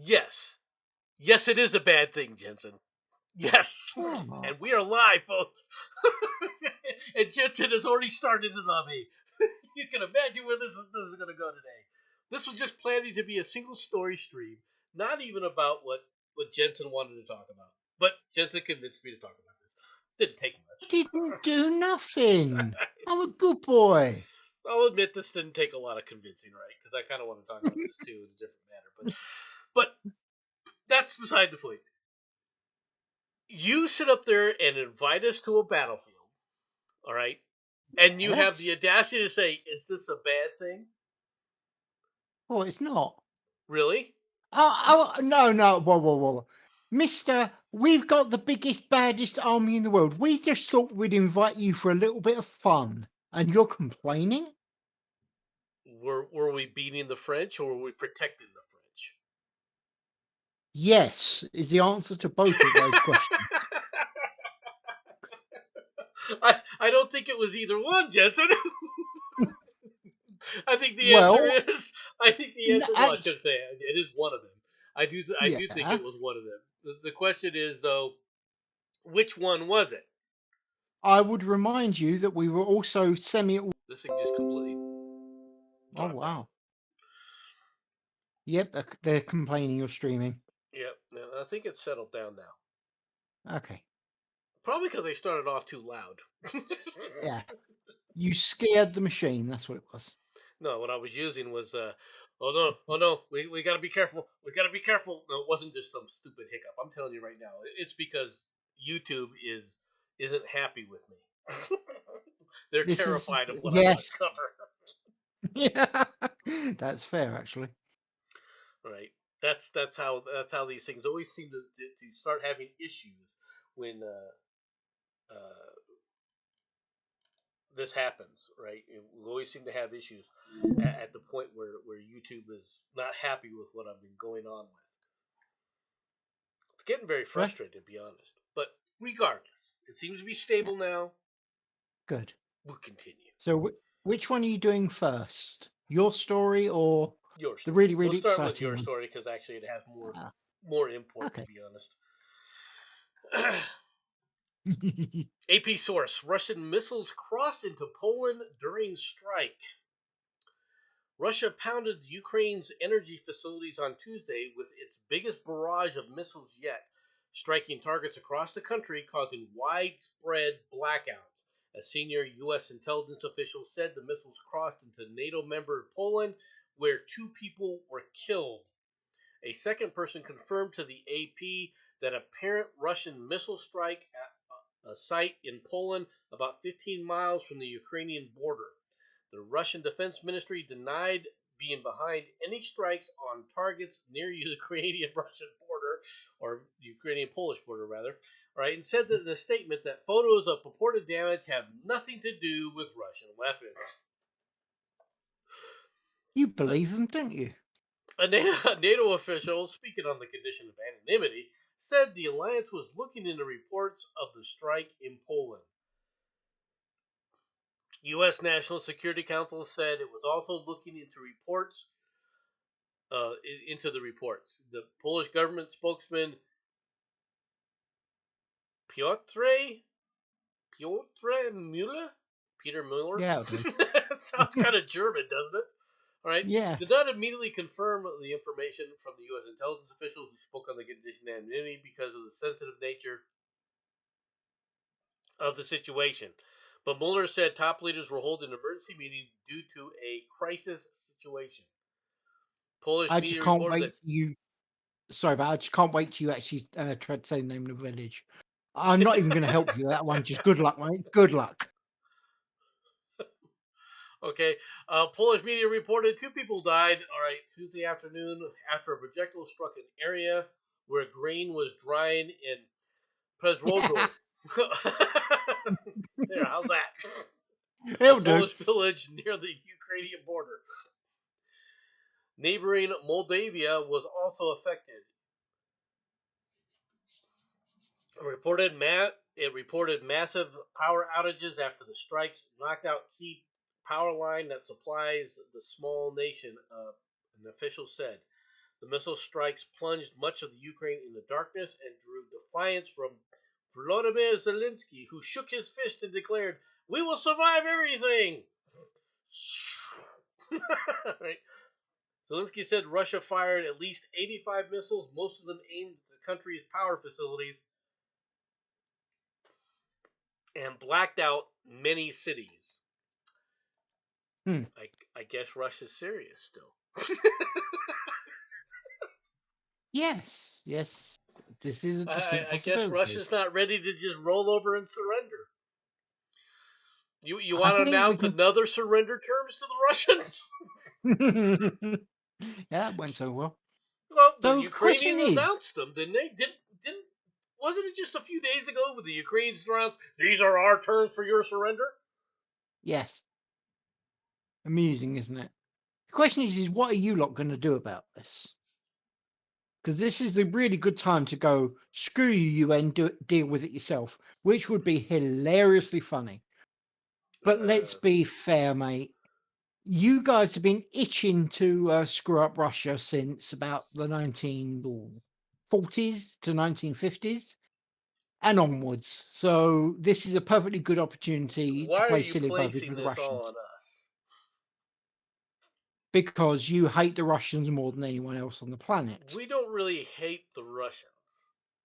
Yes. Yes, it is a bad thing, Jensen. Yes. Oh. And we are live, folks. And Jensen has already started it on me. You can imagine where this is going to go today. This was just planning to be a single story stream, not even about what Jensen wanted to talk about. But Jensen convinced me to talk about this. Didn't take much. Didn't do nothing. I'm a good boy. I'll admit this didn't take a lot of convincing, right? Because I kind of want to talk about this too in a different manner. But that's beside the point. You sit up there and invite us to a battlefield, all right? And you have the Yes. audacity to say, "Is this a bad thing?" Oh, it's not. Really? No. Whoa. Mister, we've got the biggest, baddest army in the world. We just thought we'd invite you for a little bit of fun. And you're complaining? Were we beating the French or were we protecting the French? Yes, is the answer to both of those questions. I don't think it was either one, Jensen. I think the answer Well, is. I think the answer. Well, I should say it is one of them. I do think yeah. it was one of them. The question is though, which one was it? I would remind you that we were also semi. This thing just completely Oh, dropped out. wow. Yep, they're complaining you're streaming. Yep. I think it's settled down now. Okay. Probably because they started off too loud. Yeah. You scared the machine. That's what it was. No, what I was using was oh no, we gotta be careful. We gotta be careful. No, it wasn't just some stupid hiccup. I'm telling you right now, it's because YouTube isn't happy with me. They're This is terrified of what I'm yes. gonna cover. Yeah. That's fair, actually. Right. That's how these things always seem to start having issues when this happens, right? We always seem to have issues at the point where YouTube is not happy with what I've been going on with. It's getting very Right? frustrating, to be honest. But regardless, it seems to be Yeah. stable now. Good. We'll continue. So, which one are you doing first? Your story or Your the story. really, We'll really start with exciting your one? story because actually it has Ah, more import, to okay. be honest. AP source: Russian missiles cross into Poland during strike. Russia pounded Ukraine's energy facilities on Tuesday with its biggest barrage of missiles yet, striking targets across the country, causing widespread blackouts. A senior U.S. intelligence official said the missiles crossed into NATO member Poland, where 2 people were killed. A second person confirmed to the AP that a apparent Russian missile strike at a site in Poland about 15 miles from the Ukrainian border. The Russian Defense Ministry denied being behind any strikes on targets near the Ukrainian-Russian border, or Ukrainian-Polish border, rather, right, and said that in a statement that photos of purported damage have nothing to do with Russian weapons. You believe them, don't you? A NATO official, speaking on the condition of anonymity, said the alliance was looking into reports of the strike in Poland. U.S. National Security Council said it was also looking into the reports. The Polish government spokesman Piotr Muller, Peter Muller, Yeah, it'll do. sounds kind of German, doesn't it? All right, Yeah. did not immediately confirm the information from the U.S. intelligence official who spoke on the condition of anonymity because of the sensitive nature of the situation. But Mueller said top leaders were holding an emergency meeting due to a crisis situation. Polish I just media can't reported wait that. you. Sorry, but I just can't wait till you actually try to say the name of the village. I'm not even going to help you with that one. Just good luck, mate. Good luck. Okay, Polish media reported 2 people died. All right, Tuesday afternoon after a projectile struck an area where grain was drying in Przerodro. There, how's that? A It'll do. Polish village near the Ukrainian border. Neighboring Moldavia was also affected. It reported massive power outages after the strikes knocked out key power line that supplies the small nation, an official said. The missile strikes plunged much of the Ukraine into darkness and drew defiance from Volodymyr Zelensky, who shook his fist and declared, "We will survive everything!" Right? Zelensky said Russia fired at least 85 missiles, most of them aimed at the country's power facilities, and blacked out many cities. Hmm. I guess Russia's serious still. Yes, yes. This is a distinct I guess possibility. Russia's not ready to just roll over and surrender. You I want to think we announce can. another surrender terms to the Russians? Yeah, that went so well. Well, the So the question Ukrainians is, announced them, didn't they? Didn't wasn't it just a few days ago with the Ukrainians announced these are our terms for your surrender? yes, amusing, isn't it? The question is what are you lot going to do about this? Because this is the really good time to go, screw you, UN, deal with it yourself, which would be hilariously funny. But let's Uh, be fair, mate. You guys have been itching to screw up Russia since about the 1940s to 1950s and onwards. So this is a perfectly good opportunity to why are play you silly buggers placing with the this all Russians on us? because you hate the Russians more than anyone else on the planet. We don't really hate the Russians.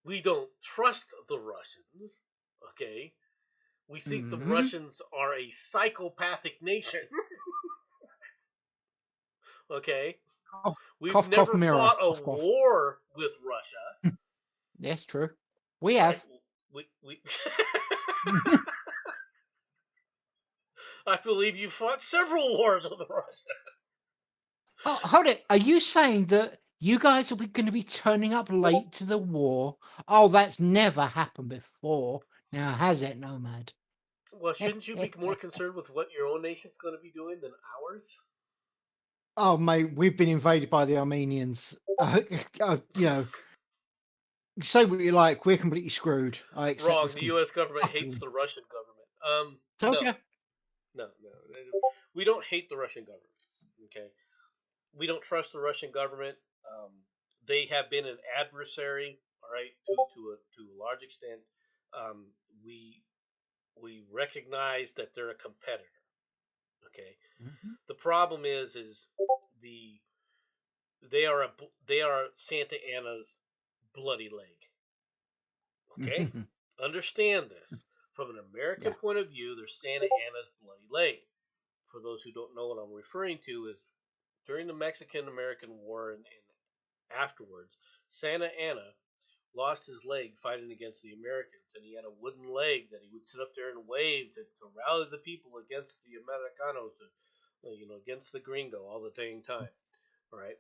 We don't trust the Russians. Okay? We think the Hmm. Russians are a psychopathic nation. Okay? Cough, We've cough, cough, never mirror. fought a Cough, cough. war with Russia. Yes, true. We All right? have. We I believe you fought several wars with Russia. Oh, hold it. Are you saying that you guys are going to be turning up late to the war? Oh, that's never happened before. Now, has it, Nomad? Well, shouldn't you be more concerned with what your own nation's going to be doing than ours? Oh, mate, we've been invaded by the Armenians. You know, say what you like, we're completely screwed. I accept Wrong. this The U.S. government hates utterly. the Russian government. Told No, you. no. We don't hate the Russian government. Okay, we don't trust the Russian government. Um, they have been an adversary. All right, to a large extent. Um, we we recognize that they're a competitor. Okay, Mhm. the problem is the they are Santa Anna's bloody leg. Okay, understand this. From an American Yeah. point of view, they're Santa Anna's bloody leg. For those who don't know what I'm referring to, is during the Mexican American War and afterwards, Santa Anna lost his leg fighting against the Americans, and he had a wooden leg that he would sit up there and wave to rally the people against the Americanos, against the gringo all the dang time. All right,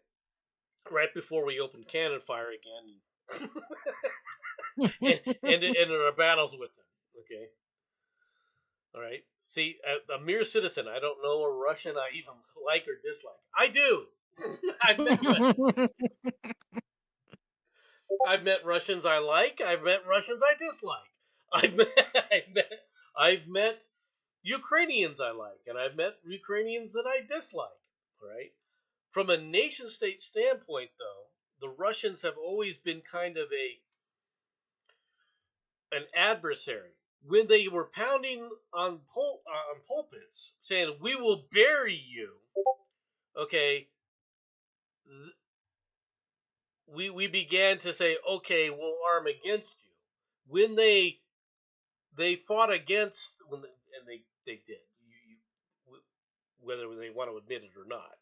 right before we opened cannon fire again, and ended our battles with them. Okay, all right. See, a mere citizen, I don't know a Russian I even like or dislike. I do. I've met Russians. I've met Russians I like. I've met Russians I dislike. I've met, I've met, I've met Ukrainians I like, and I've met Ukrainians that I dislike. All right. From a nation state standpoint, though, the Russians have always been kind of an adversary. When they were pounding on pulpits, saying "We will bury you," okay, we began to say, "Okay, we'll arm against you." When they fought against and they did, whether they want to admit it or not.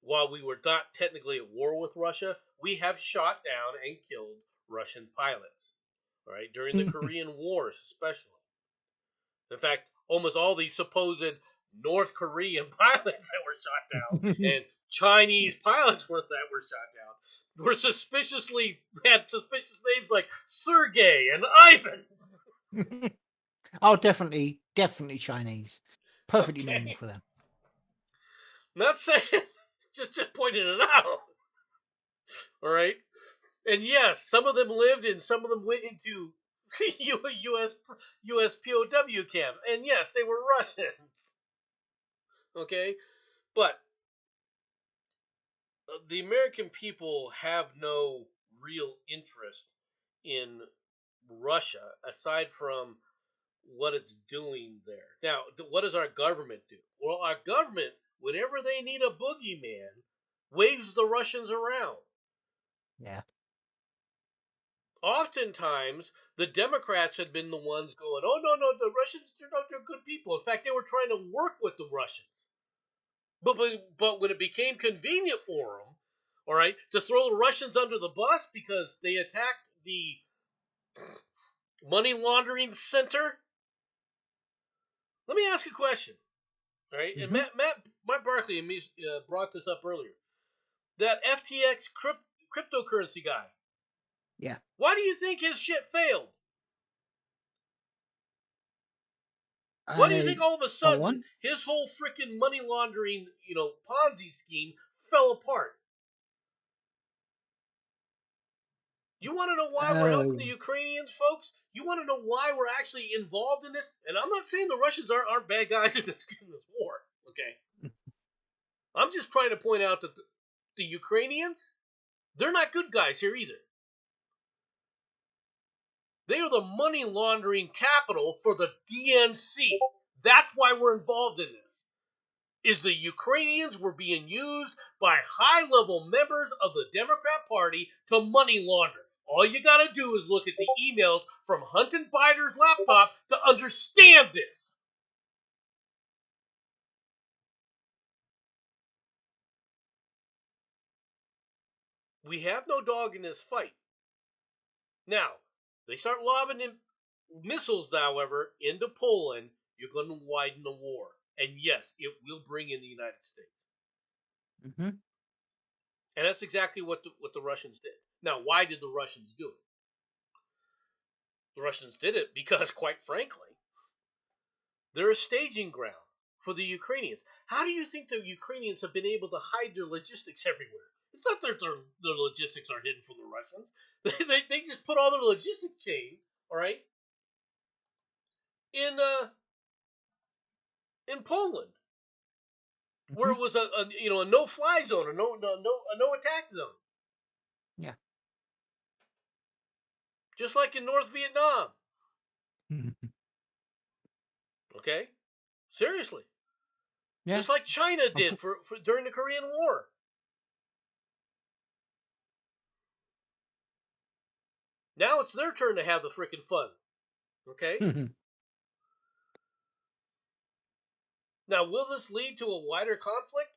While we were not technically at war with Russia, we have shot down and killed Russian pilots. All right, during the Korean Wars, especially. In fact, almost all these supposed North Korean pilots that were shot down and Chinese pilots that were shot down were had suspicious names like Sergey and Ivan. Oh, definitely, definitely Chinese. Perfectly normal Okay, for them. not saying, just pointing it out. All right, and yes, some of them lived and some of them went into U.S. U.S. POW camp, and yes, they were Russians. Okay, but the American people have no real interest in Russia aside from what it's doing there. Now, what does our government do? Well, our government, whenever they need a boogeyman, waves the Russians around. Yeah. Oftentimes, the Democrats had been the ones going, "Oh no, the Russians, they're good people." In fact, they were trying to work with the Russians. But when it became convenient for them, all right, to throw the Russians under the bus because they attacked the money laundering center. Let me ask you a question. All right, and Hmm. Matt Barkley and me brought this up earlier. That FTX cryptocurrency guy. Yeah. Why do you think his shit failed? Why do you think I all of a Go sudden on. his whole freaking money laundering, Ponzi scheme fell apart? You want to know why we're helping the Oh. Ukrainians, folks? You want to know why we're actually involved in this? And I'm not saying the Russians aren't bad guys in this war. Okay, I'm just trying to point out that the Ukrainians, they're not good guys here either. They are the money laundering capital for the DNC. That's why we're involved in this. Is the Ukrainians were being used by high-level members of the Democrat Party to money launder. All you got to do is look at the emails from Hunter Biden's laptop to understand this. We have no dog in this fight. Now, they start lobbing in missiles, however, into Poland, you're going to widen the war. And yes, it will bring in the United States. Hmm. And that's exactly what the Russians did. Now, why did the Russians do it? The Russians did it because, quite frankly, they're a staging ground for the Ukrainians. How do you think the Ukrainians have been able to hide their logistics everywhere? It's not that their logistics are hidden from the Russians. They just put all their logistic chain, all right, in Poland, where Hmm. it was a no fly zone, a no attack zone, Yeah. just like in North Vietnam. Mhm. Okay, seriously, Yeah. just like China did Unfor- for during the Korean War. Now it's their turn to have the freaking fun. Okay. Mhm. Now, will this lead to a wider conflict?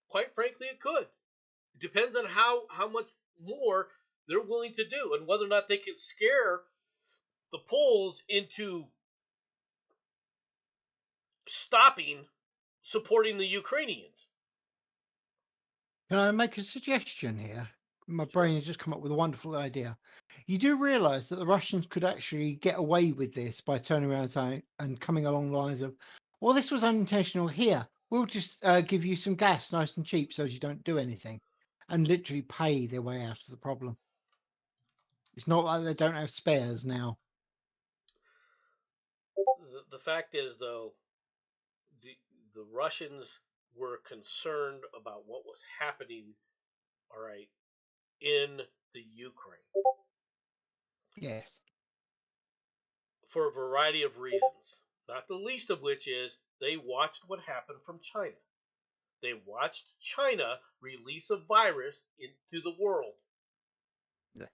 Quite frankly, it could. It depends on how much more they're willing to do and whether or not they can scare the Poles into stopping supporting the Ukrainians. Can I make a suggestion here? My Sure. brain has just come up with a wonderful idea. You do realize that the Russians could actually get away with this by turning around and saying and coming along the lines of, well, this was unintentional here. We'll just give you some gas nice and cheap so as you don't do anything and literally pay their way out of the problem. It's not like they don't have spares now. The fact is, though, the the Russians were concerned about what was happening. All right, in the Ukraine Yes. for a variety of reasons. Not the least of which is they watched what happened from China. They watched China release a virus into the world. Yeah.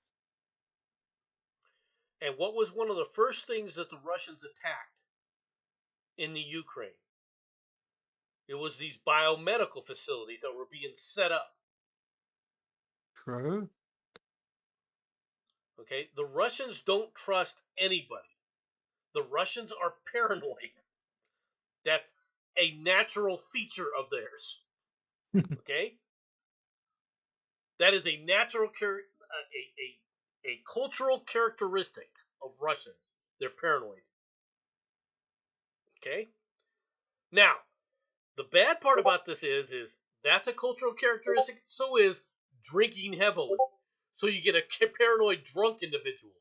And what was one of the first things that the Russians attacked in the Ukraine? It was these biomedical facilities that were being set up. True. Okay? The Russians don't trust anybody. The Russians are paranoid. That's a natural feature of theirs. Okay? That is a natural a cultural characteristic of Russians. They're paranoid. Okay? Now, the bad part about this is that's a cultural characteristic. So is drinking heavily. So you get a paranoid drunk individual.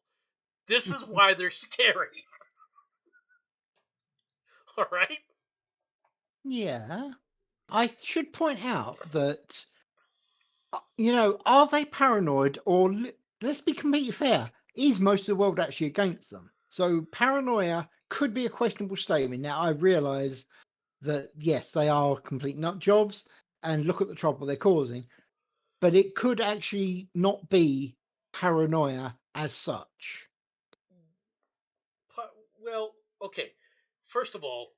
This is why they're scary. All right. Yeah. I should point out that Are they paranoid or let's be completely fair, is most of the world actually against them? So paranoia could be a questionable statement. Now I realise that yes, they are complete nut jobs and look at the trouble they're causing, but it could actually not be paranoia as such. Well, okay. First of all,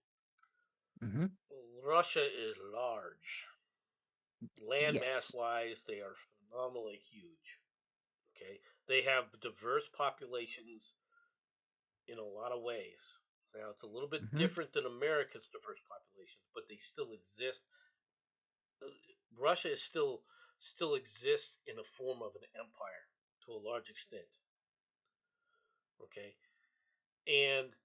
Hmm. Russia is large. Land mass Yes. wise, they are phenomenally huge. Okay, they have diverse populations in a lot of ways. Now it's a little bit Hmm. different than America's diverse populations, but they still exist. Uh, Russia is still exists in a form of an empire to a large extent. Okay, and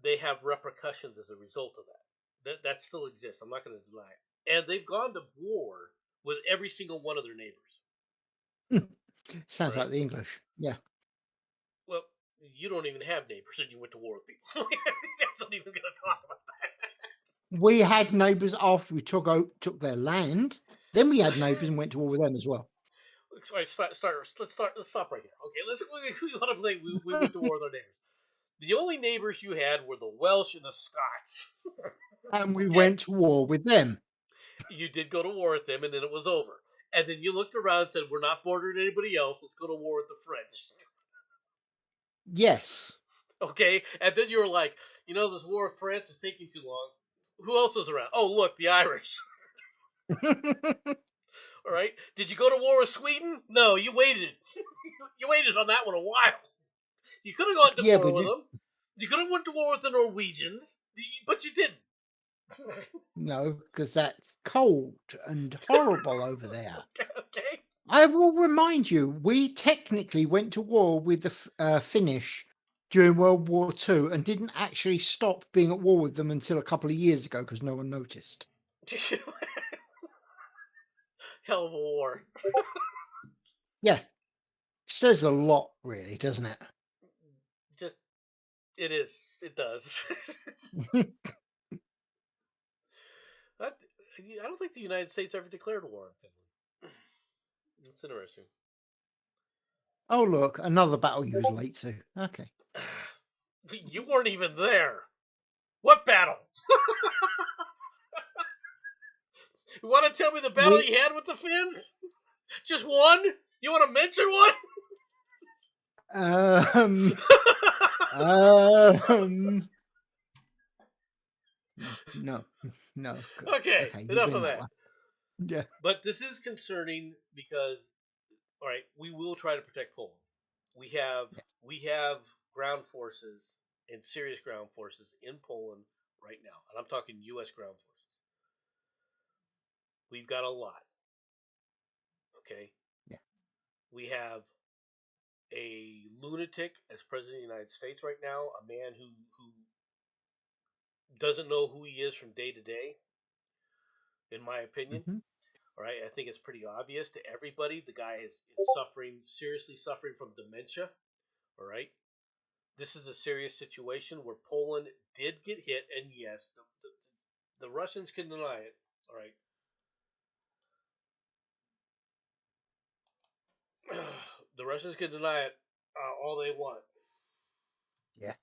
they have repercussions as a result of that. That still exists. I'm not going to deny it. And they've gone to war with every single one of their neighbors. All Sounds right. like the English. Yeah. Well, you don't even have neighbors, and you went to war with people. That's not even going to talk about We had neighbours after we took their land. Then we had neighbours and went to war with them as well. that. Sorry, let's stop right here. Okay, we want to play. We went to war with our neighbors. The only neighbors you had were the Welsh and the Scots. And we Okay, went to war with them. you did go to war with them, and then it was over. And then you looked around and said, "We're not bordering anybody else. Let's go to war with the French." Yes. Okay, and then you were like, this war with France is taking too long. Who else was around? Oh, look, the Irish. All right. Did you go to war with Sweden? No, you waited. You waited on that one a while. You could have gone to Yeah, war but with them. You could have went to war with the Norwegians, but you didn't. no, because that's cold and horrible over there. Okay. I will remind you, we technically went to war with the Finnish during World War II and didn't actually stop being at war with them until a couple of years ago because no one noticed. Hell of a war. Yeah, says a lot, really, doesn't it? Just it is. It does. I, I don't think the United States ever declared war on Finland. That's interesting. Oh, look, another battle you was late to. Okay. You weren't even there. What battle? You want to tell me the battle We you had with the Finns? Just one? You want to mention one? um um no, no. Okay, Okay, you enough win of that that. one. Yeah. But this is concerning because, all right, we will try to protect Poland. We have Yeah. we have ground forces and serious ground forces in Poland right now, and I'm talking U.S. ground forces. We've got a lot. Okay, Yeah. we have a lunatic as president of the United States right now, a man who doesn't know who he is from day to day, in my opinion. Hmm. All right, I think it's pretty obvious to everybody. The guy is seriously suffering from dementia. All right, this is a serious situation where Poland did get hit, and yes, the Russians can deny it. All right, the Russians can deny it all they want. Yeah.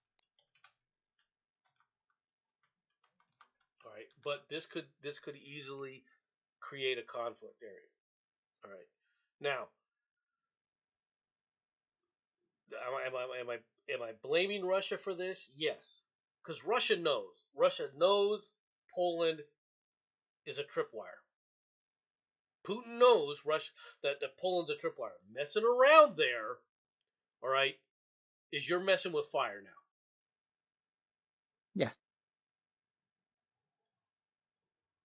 All right, but this could easily create a conflict area. All right, now am I blaming Russia for this? Yes, because Russia knows. Russia knows Poland is a tripwire. Putin knows Russia that Poland's a tripwire. Messing around there, all right, is you're messing with fire now. Yeah.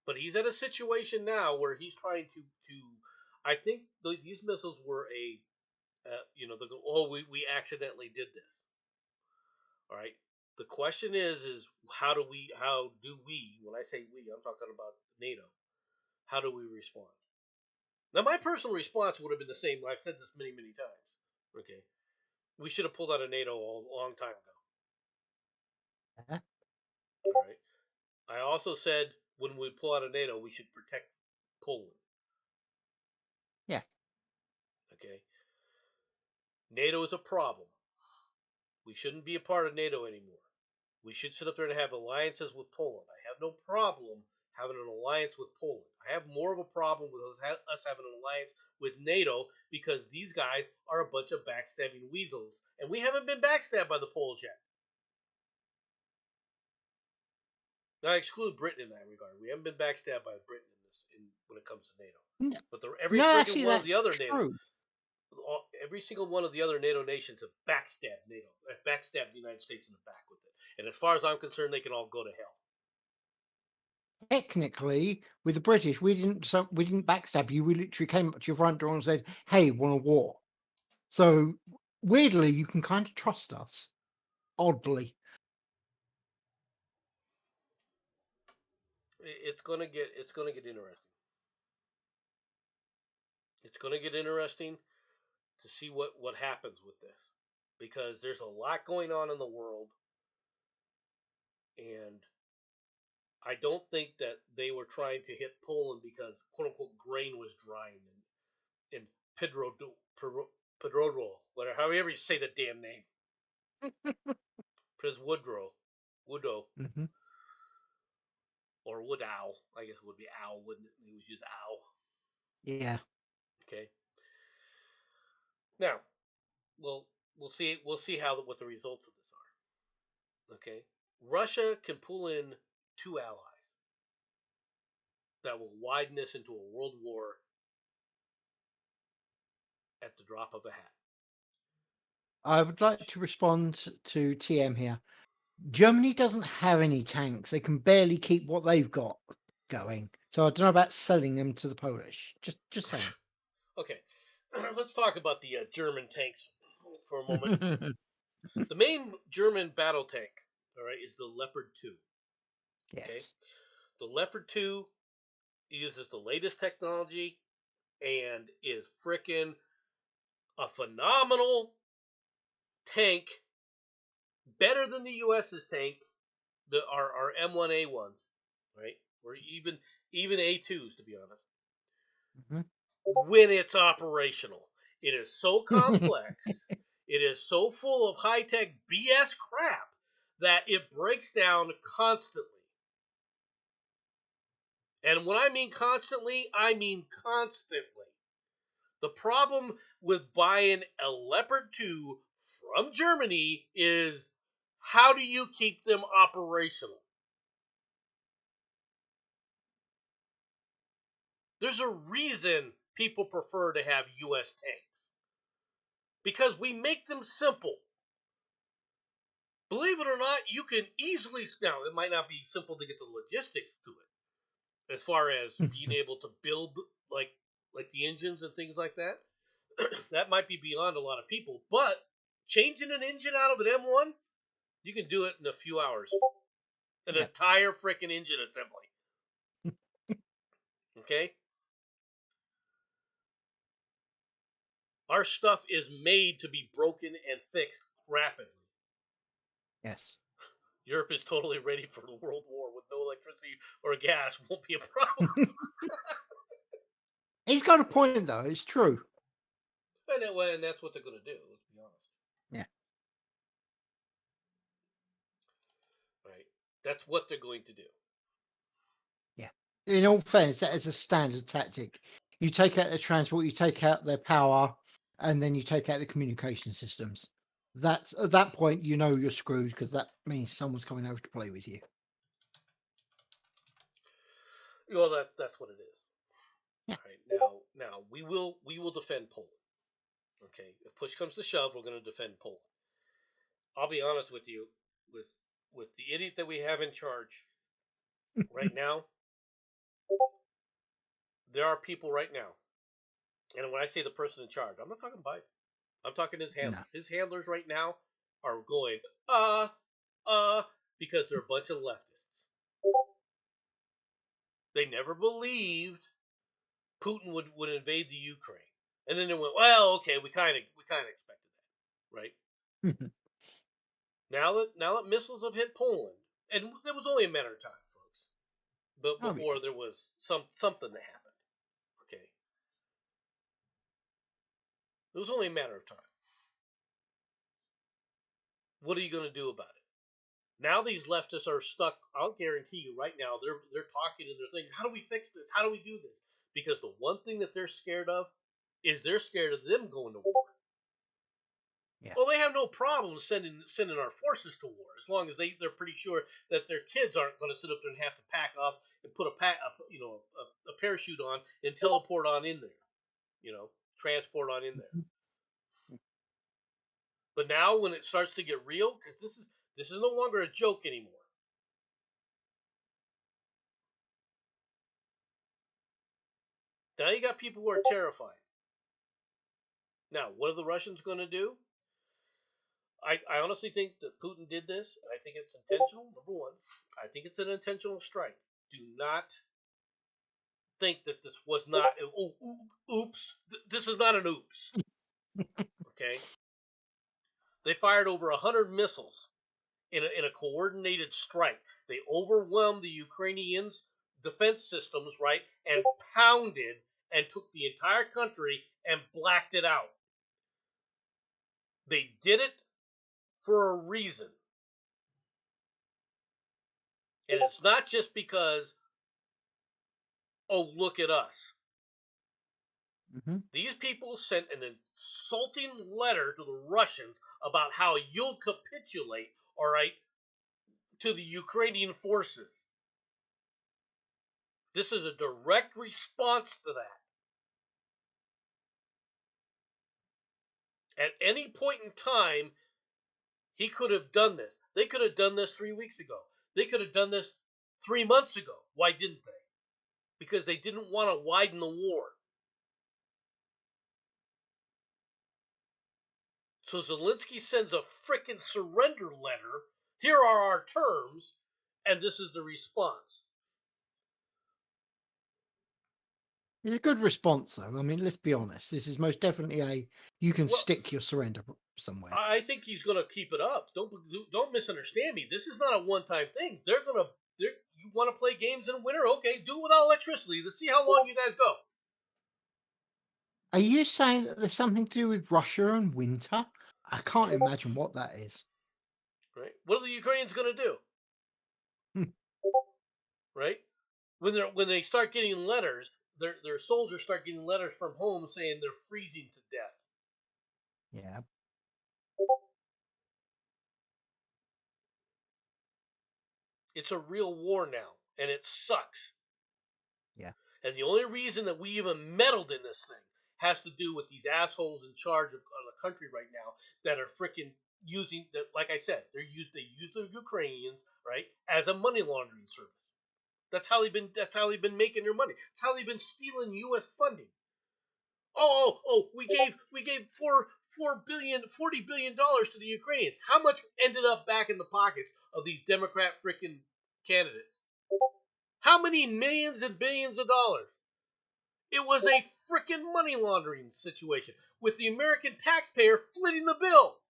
But he's at a situation now where he's trying to. I think these missiles were we accidentally did this. All right. The question is how do we when I say we I'm talking about NATO. How do we respond? Now my personal response would have been the same. I've said this many times. Okay. We should have pulled out of NATO a long time ago. Uh-huh. All right. I also said when we pull out of NATO, we should protect Poland. Yeah. Okay, NATO is a problem. We shouldn't be a part of NATO anymore. We should sit up there and have alliances with Poland. I have no problem having an alliance with Poland. I have more of a problem with us having an alliance with NATO because these guys are a bunch of backstabbing weasels, and we haven't been backstabbed by the Poles yet. Now, I exclude Britain in that regard. We haven't been backstabbed by Britain when it comes to NATO. But every No, freaking actually, one of that's the other NATO, true. every single one of the other NATO nations have backstabbed NATO, have backstabbed the United States in the back with it. And as far as I'm concerned, they can all go to hell. Technically, with the British, we didn't backstab you. We literally came up to your front door and said, "Hey, want a war?" So weirdly, you can kind of trust us. Oddly, It's gonna get interesting. It's gonna get interesting to see what happens with this because there's a lot going on in the world, and I don't think that they were trying to hit Poland because quote unquote grain was drying in Pedrodro, whatever, however you say the damn name, Pres Woodo, hmm or Woodow. I guess it would be owl, wouldn't it? They would use owl. yeah. Okay. Now, we'll see how what the results of this are. Okay. Russia can pull in two allies that will widen this into a world war at the drop of a hat. I would like to respond to TM here. Germany doesn't have any tanks. They can barely keep what they've got going. So I don't know about selling them to the Polish. Just saying. Okay, let's talk about the German tanks for a moment. The main German battle tank, all right, is the Leopard 2. Okay, Yes. the Leopard 2 uses the latest technology and is freaking a phenomenal tank, better than the US's tank, our M1A1s, right, or even A2s to be honest. hmm When it's operational, it is so complex, it is so full of high tech BS crap that it breaks down constantly. And when I mean constantly, I mean constantly. The problem with buying a Leopard 2 from Germany is how do you keep them operational? There's a reason people prefer to have US tanks because we make them simple. Believe it or not, you can easily, now it might not be simple to get the logistics to it as far as being able to build like the engines and things like that. That might be beyond a lot of people, but changing an engine out of an M1, you can do it in a few hours. An Yep. entire freaking engine assembly. Okay? Our stuff is made to be broken and fixed rapidly. Yes. Europe is totally ready for the World War with no electricity or gas. Won't be a problem. He's got a point though. It's true. And that's what they're going to do, let's be honest. Yeah. Right? That's what they're going to do. Yeah. In all fairness, that is a standard tactic. You take out their transport, you take out their power, and then you take out the communication systems. That's at that point you know you're screwed because that means someone's coming over to play with you. Well, that's what it is. Yeah. All right. Now we will defend Poland. Okay. If push comes to shove, we're going to defend Poland. I'll be honest with you, with the idiot that we have in charge right now, there are people right now, and when I say the person in charge, I'm not talking Biden. I'm talking his No. handlers. His handlers right now are going uh uh because they're a bunch of leftists. They never believed Putin would invade the Ukraine, and then they went, well, okay, we kind of expected that, right? Now that missiles have hit Poland, and it was only a matter of time, folks. But Oh before yeah. there was something that happened. Okay. It was only a matter of time. What are you going to do about it? Now these leftists are stuck. I'll guarantee you right now, they're talking and they're thinking, how do we fix this? How do we do this? Because the one thing that they're scared of is they're scared of them going to war. Yeah. Well, they have no problem sending our forces to war as long as they're pretty sure that their kids aren't going to sit up there and have to pack off and put a parachute on and teleport on in there, transport on in there. Mhm. But now when it starts to get real, because this is no longer a joke anymore. Now you got people who are terrified. Now, what are the Russians going to do? I honestly think that Putin did this. I think it's intentional. Number one, I think it's an intentional strike. Do not think that this was not. Oh, oops! This is not an oops. Okay, they fired over 100 missiles in a coordinated strike. They overwhelmed the Ukrainians' defense systems, right, and pounded and took the entire country and blacked it out. They did it for a reason. And it's not just because, oh, look at us. Mm-hmm. These people sent an insulting letter to the Russians about how you'll capitulate, all right, to the Ukrainian forces. This is a direct response to that. At any point in time, he could have done this. They could have done this 3 weeks ago. They could have done this 3 months ago. Why didn't they? Because they didn't want to widen the war. So Zelensky sends a frickin' surrender letter. Here are our terms, and this is the response. It's a good response, though. I mean, let's be honest. This is most definitely you can Well, stick your surrender somewhere. I think he's going to keep it up. Don't misunderstand me. This is not a one-time thing. You want to play games in winter? Okay, do it without electricity. Let's see how long you guys go. Are you saying that there's something to do with Russia and winter? I can't imagine what that is. Right? What are the Ukrainians going to do? Hmm. Right? When they start getting letters, their soldiers start getting letters from home saying they're freezing to death. Yeah. It's a real war now, and it sucks. Yeah. And the only reason that we even meddled in this thing has to do with these assholes in charge of the country right now that are freaking using that. Like I said, they use the Ukrainians, right, as a money laundering service. That's how they've been making their money. That's how they've been stealing U.S. funding. Oh, we gave $40 billion to the Ukrainians. How much ended up back in the pockets of these Democrat freaking candidates? How many millions and billions of dollars? It was a freaking money laundering situation with the American taxpayer footing the bill.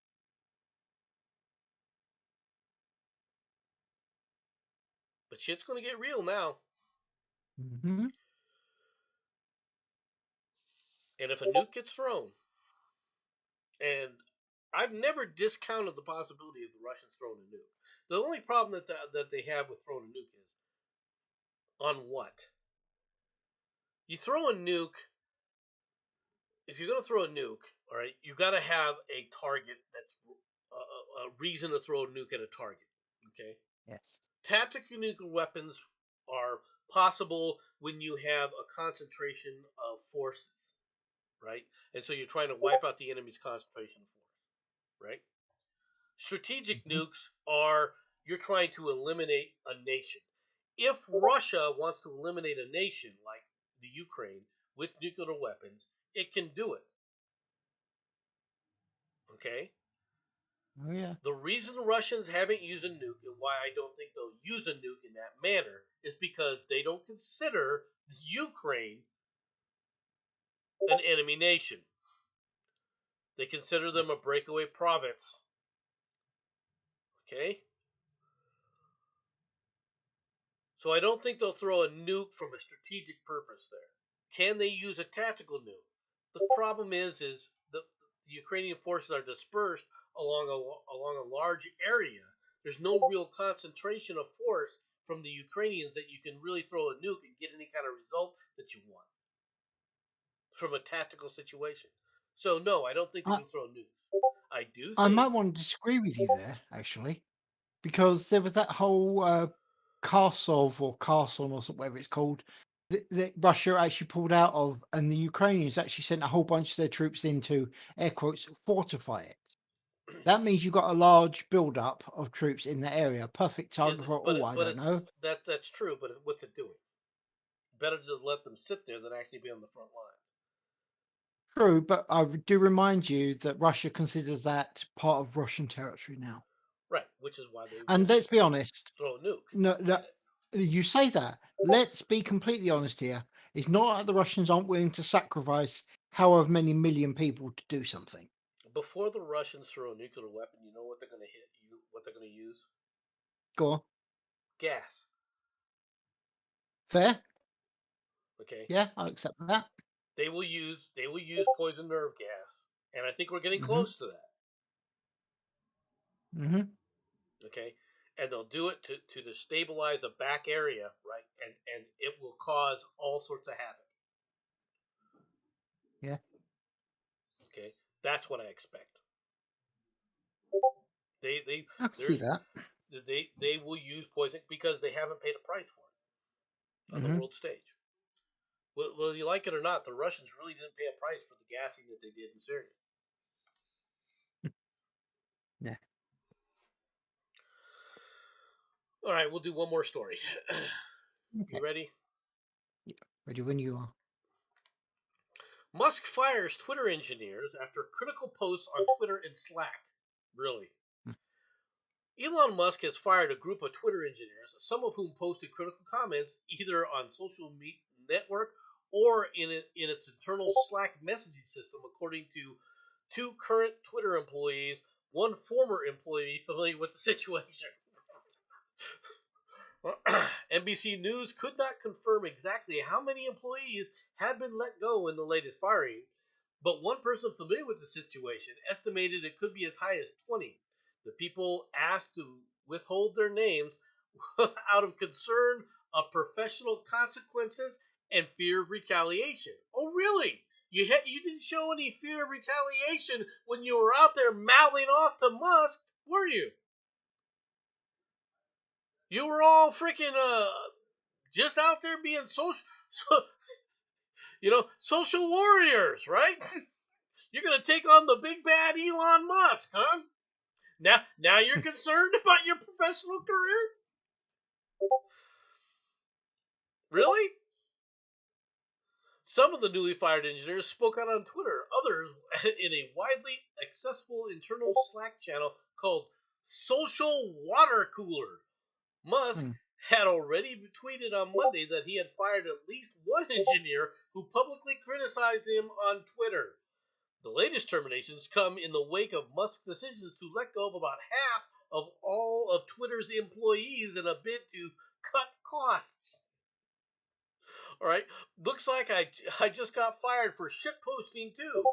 But shit's going to get real now. Mm-hmm. And if a nuke gets thrown, and I've never discounted the possibility of the Russians throwing a nuke. The only problem that they have with throwing a nuke is on what? You throw a nuke. If you're going to throw a nuke, all right, you got to have a target that's a reason to throw a nuke at a target. Okay. Yes. Tactical nuclear weapons are possible when you have a concentration of forces, right? And so you're trying to wipe out the enemy's concentration of force, right? Strategic Mm-hmm. nukes are you're trying to eliminate a nation. If Russia wants to eliminate a nation like the Ukraine with nuclear weapons, it can do it. Okay? Oh yeah. The reason the Russians haven't used a nuke and why I don't think they'll use a nuke in that manner is because they don't consider the Ukraine an enemy nation. They consider them a breakaway province. Okay? So I don't think they'll throw a nuke from a strategic purpose there. Can they use a tactical nuke? The problem is the Ukrainian forces are dispersed along a large area. There's no real concentration of force from the Ukrainians that you can really throw a nuke and get any kind of result that you want from a tactical situation. So no, I don't think they I, can throw nukes. I do I might think want to disagree with you there, actually, because there was that whole Kharkov or Kherson or whatever it's called that Russia actually pulled out of, and the Ukrainians actually sent a whole bunch of their troops in to, air quotes, fortify it. That means you've got a large build-up of troops in the area. Perfect is target for but all, I but don't know. it's that's true. But what's it doing? Better to let them sit there than actually be on the front lines. True, but I do remind you that Russia considers that part of Russian territory now. Right, which is why they And won't let's be honest, throw a nuke no, at no, it. you say that. Let's be completely honest here. It's not like the Russians aren't willing to sacrifice however many million people to do something. Before the Russians throw a nuclear weapon, you know what they're going to hit you? What they're going to use? Go on. Gas. Fair? Okay, Yeah, I'll accept that. they will use poison nerve gas, and I think we're getting Hmm. close to that. Hmm. Okay, and they'll do it to destabilize a back area, right? And it will cause all sorts of havoc. Yeah, Okay, that's what I expect. They I can see there's that. they will use poison because they haven't paid a price for it on the Hmm. world stage. Whether you like it or not, the Russians really didn't pay a price for the gassing that they did in Syria. Yeah. All right, we'll do one more story. Okay. You ready? Yeah. Ready when you are. Musk fires Twitter engineers after critical posts on Twitter and Slack. Really? Mm. Elon Musk has fired a group of Twitter engineers, some of whom posted critical comments either on social network or in its internal Slack messaging system, according to two current Twitter employees, one former employee familiar with the situation. NBC News could not confirm exactly how many employees had been let go in the latest firing, but one person familiar with the situation estimated it could be as high as 20. The people asked to withhold their names out of concern of professional consequences and fear of retaliation. Oh, really? You didn't show any fear of retaliation when you were out there mouthing off to Musk, were you? You were all freaking just out there being social warriors, right? You're gonna take on the big bad Elon Musk, huh? Now you're concerned about your professional career? Really? Some of the newly fired engineers spoke out on Twitter, others in a widely accessible internal Slack channel called Social Water Cooler. Musk Mm. had already tweeted on Monday that he had fired at least one engineer who publicly criticized him on Twitter. The latest terminations come in the wake of Musk's decisions to let go of about half of all of Twitter's employees in a bid to cut costs. All right, looks like I just got fired for shit posting too.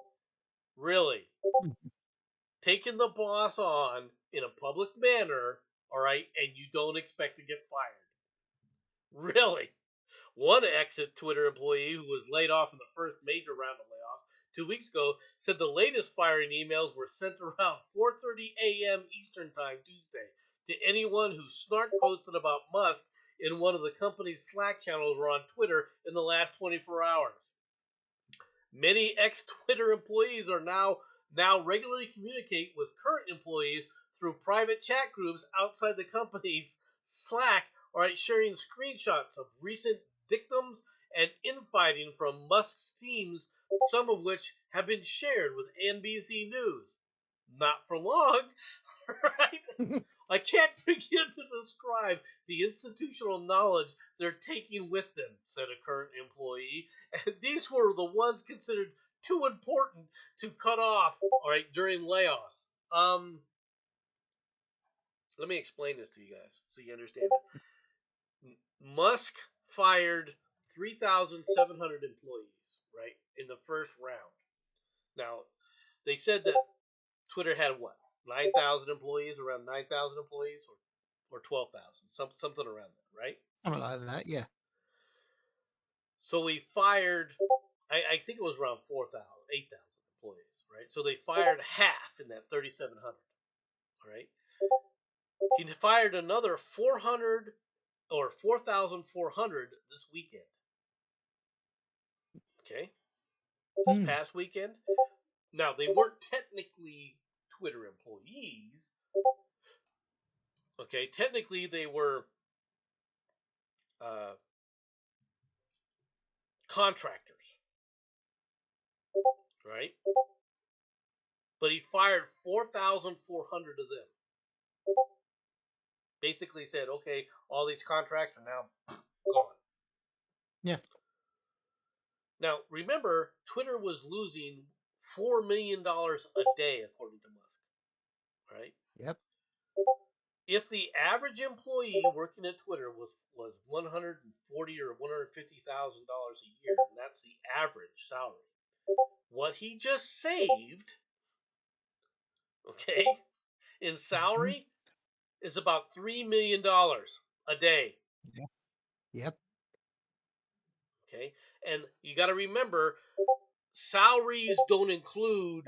Really, taking the boss on in a public manner, all right, and you don't expect to get fired. Really. One exit Twitter employee who was laid off in the first major round of layoffs 2 weeks ago said the latest firing emails were sent around 4:30 a.m. Eastern Time Tuesday to anyone who snark posted about Musk in one of the company's Slack channels or on Twitter in the last 24 hours. Many ex-Twitter employees are now regularly communicate with current employees through private chat groups outside the company's Slack, all right, sharing screenshots of recent dictums and infighting from Musk's teams, some of which have been shared with NBC News. Not for long, right? I can't begin to describe the institutional knowledge they're taking with them, said a current employee. And these were the ones considered too important to cut off, all right, during layoffs. Let me explain this to you guys so you understand it. Musk fired 3,700 employees, right, in the first round. Now, They said that Twitter had what, 9,000 employees, around 9,000 employees, or 12,000, something around that, right? Something like that, yeah. So we fired, I think it was around 4,000, 8,000 employees, right? So they fired half in that 3,700, all right? He fired another 400 or 4,400 this weekend, okay? This Mm. past weekend. Now, they weren't technically Twitter employees, okay? Technically, they were uh, contractors, right? But he fired 4,400 of them. Basically said, okay, all these contracts are now gone. Yeah. Now, remember, Twitter was losing $4 million a day, according to Musk, right? Yep. If the average employee working at Twitter was $140,000 or $150,000 a year, and that's the average salary, what he just saved, okay, in Mm-hmm. salary is about $3 million a day. Yeah. Yep. Okay, and you got to remember, salaries don't include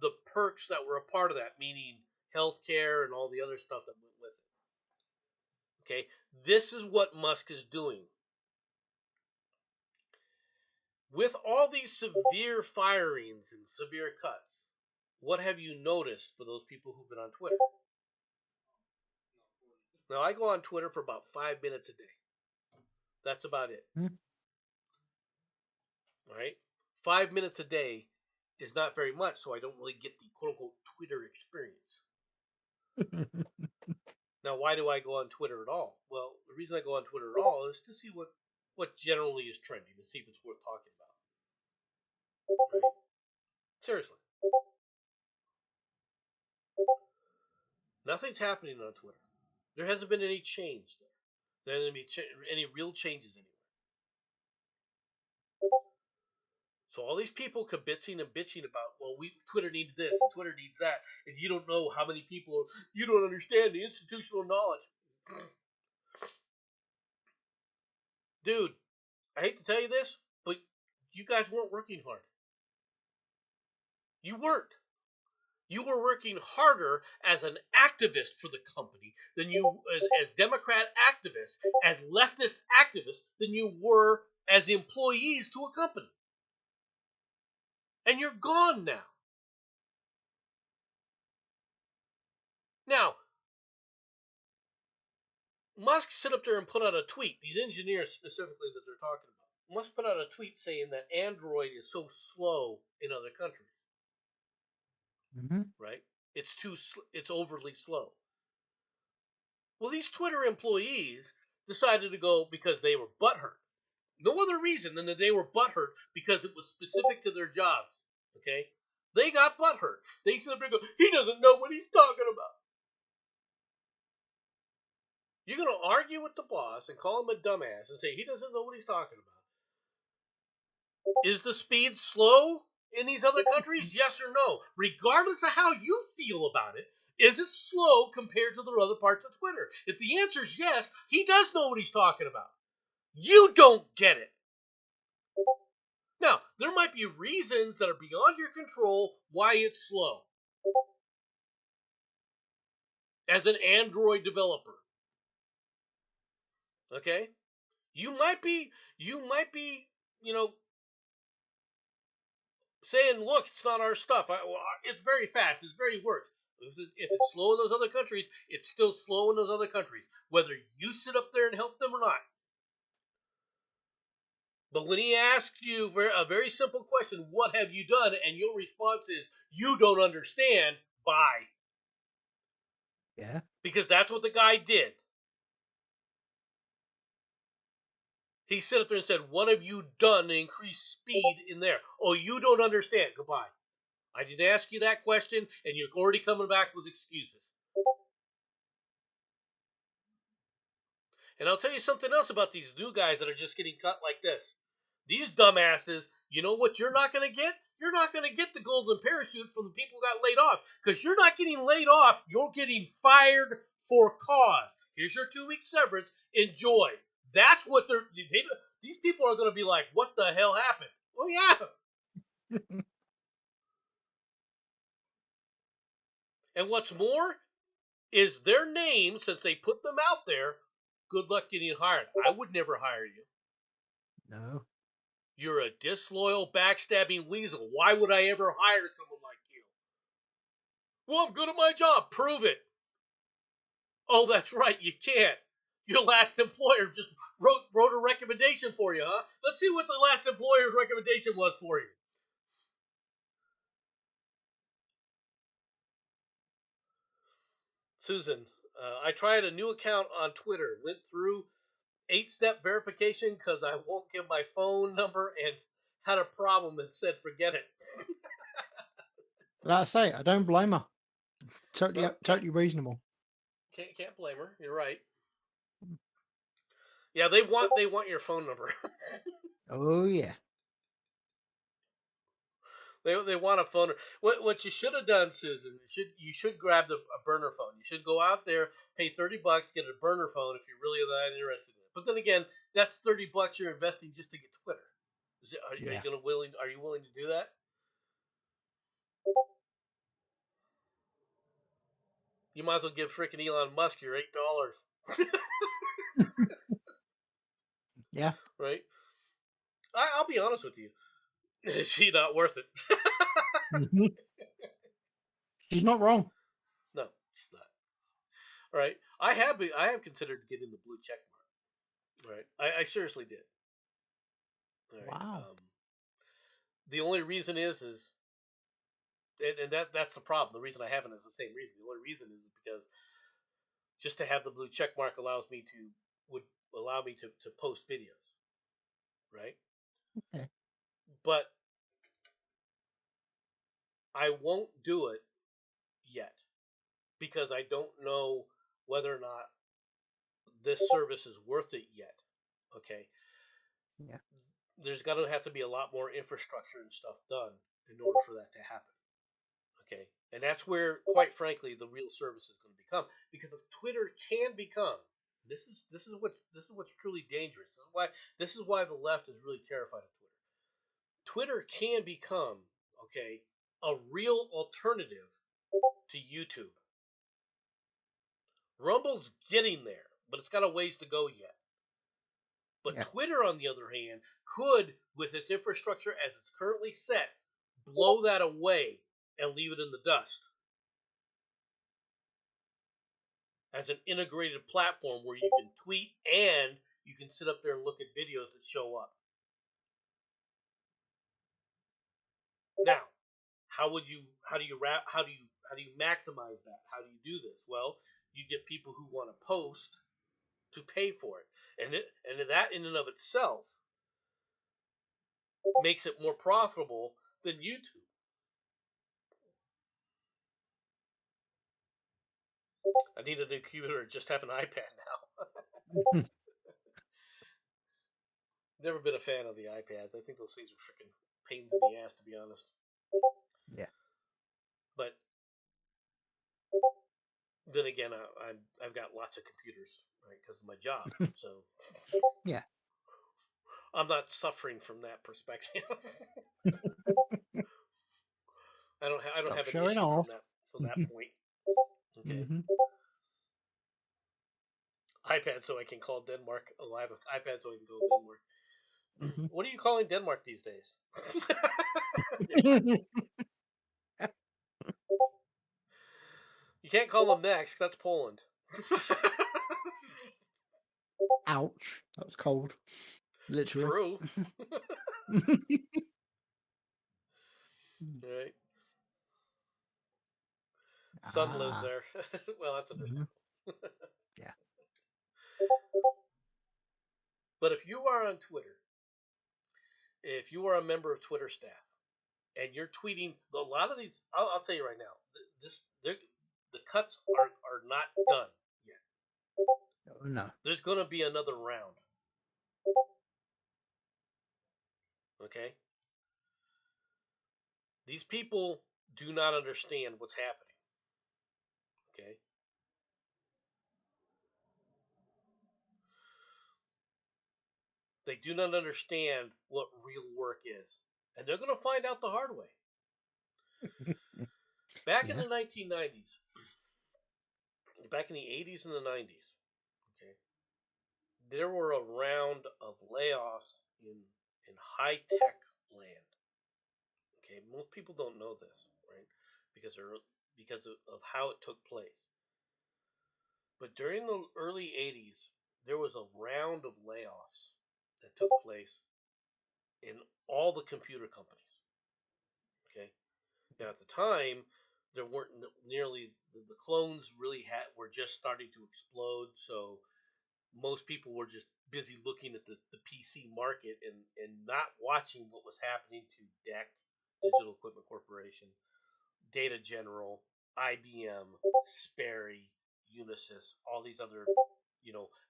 the perks that were a part of that, meaning healthcare and all the other stuff that went with it. Okay, this is what Musk is doing. With all these severe firings and severe cuts, what have you noticed for those people who've been on Twitter? Now, I go on Twitter for about 5 minutes a day. That's about it. Mm. All right? 5 minutes a day is not very much, so I don't really get the quote unquote Twitter experience. Now, why do I go on Twitter at all? Well, the reason I go on Twitter at all is to see what generally is trending, to see if it's worth talking about. Right? Seriously. Nothing's happening on Twitter. There hasn't been any change there. There hasn't been any real changes anywhere. So all these people kibitzing and bitching about, well, Twitter needs this and Twitter needs that, and you don't know how many people, you don't understand the institutional knowledge. Dude, I hate to tell you this, but you guys weren't working hard. You weren't. You were working harder as an activist for the company than you, as Democrat activists, as leftist activists, than you were as employees to a company. And you're gone now. Now, Musk sit up there and put out a tweet, these engineers specifically that they're talking about, Musk put out a tweet saying that Android is so slow in other countries, Mm-hmm. right? It's overly slow. Well, these Twitter employees decided to go because they were butthurt. No other reason than that they were butthurt because it was specific to their jobs. Okay? They got butthurt. They sit up there and go, he doesn't know what he's talking about. You're going to argue with the boss and call him a dumbass and say he doesn't know what he's talking about. Is the speed slow in these other countries? Yes or no? Regardless of how you feel about it, is it slow compared to the other parts of Twitter? If the answer is yes, he does know what he's talking about. You don't get it. Now, there might be reasons that are beyond your control why it's slow. As an Android developer. Okay? You might be, saying, look, it's not our stuff. It's very fast. It's very work. If it's slow in those other countries, it's still slow in those other countries, whether you sit up there and help them or not. But when he asks you a very simple question, what have you done? And your response is, you don't understand, bye. Yeah. Because that's what the guy did. He sat up there and said, what have you done to increase speed in there? Oh, you don't understand. Goodbye. I didn't ask you that question, and you're already coming back with excuses. And I'll tell you something else about these new guys that are just getting cut like this. These dumbasses, you know what you're not going to get? you're not going to get the golden parachute from the people who got laid off, because you're not getting laid off. You're getting fired for cause. Here's your 2-week severance. Enjoy. That's what these people are going to be like, what the hell happened? Well, yeah. And what's more is their name, since they put them out there, good luck getting hired. I would never hire you. No. You're a disloyal, backstabbing weasel. Why would I ever hire someone like you? Well, I'm good at my job. Prove it. Oh, that's right. You can't. Your last employer just wrote a recommendation for you, huh? Let's see what the last employer's recommendation was for you. Susan, I tried a new account on Twitter. Went through 8-step verification because I won't give my phone number and had a problem and said forget it. Like I say, I don't blame her. Totally, No, totally reasonable. Can't blame her. You're right. Yeah, they want your phone number. Oh yeah. They want a phone. What you should have done, Susan, you should grab a burner phone. You should go out there, pay $30, get a burner phone if you're really that interested in it. But then again, that's $30 you're investing just to get Twitter. Are Yeah. you willing to do that? You might as well give frickin' Elon Musk your $8. Yeah. Right? I'll be honest with you. She's not worth it. Mm-hmm. She's not wrong. No, she's not. All right. I have considered getting the blue check mark. Right. I seriously did. All right. Wow. The only reason is and that's the problem. The reason I haven't is the same reason. The only reason is because just to have the blue check mark would allow me to post videos, right? Okay. But I won't do it yet because I don't know whether or not this service is worth it yet. Okay. Yeah. There's got to have to be a lot more infrastructure and stuff done in order for that to happen. Okay. And that's where, quite frankly, the real service is going to become. Because if Twitter can become, this is what's truly dangerous. This is why the left is really terrified of Twitter. Twitter can become, okay, a real alternative to YouTube. Rumble's getting there, but it's got a ways to go yet. But Yeah. Twitter, on the other hand, could, with its infrastructure as it's currently set, blow that away and leave it in the dust as an integrated platform where you can tweet and you can sit up there and look at videos that show up. Now, how do you maximize that? How do you do this? Well, you get people who want to post to pay for it, and that in and of itself makes it more profitable than YouTube. I need a new computer. Just have an iPad now. Never been a fan of the iPads. I think those things are freaking pains in the ass, to be honest. Yeah. But then again, I've got lots of computers, right, because of my job. So Yeah. I'm not suffering from that perspective. I don't Stop have an showing issue off. from that point. Okay. Mm-hmm. iPad so I can call Denmark. Oh, I have an iPad so I can call Denmark. Mm-hmm. What are you calling Denmark these days? You can't call them next. That's Poland. Ouch. That was cold. Literally. True. Right. Son lives there. Well, that's Mm-hmm. understandable. Yeah. But if you are on Twitter, if you are a member of Twitter staff, and you're tweeting a lot of these, I'll tell you right now, the cuts are not done yet. Oh, no. There's going to be another round. Okay. These people do not understand what's happening. Okay? They do not understand what real work is. And they're going to find out the hard way. Back in Yeah. the 1990s, back in the 80s and the 90s, okay, there were a round of layoffs in high tech land. Okay, most people don't know this, right? Because of how it took place. But during the early 80s, there was a round of layoffs that took place in all the computer companies. Okay, now at the time, there weren't nearly the clones really were just starting to explode, so most people were just busy looking at the PC market and not watching what was happening to DEC, Digital Equipment Corporation, Data General, IBM, Sperry, Unisys, all these other,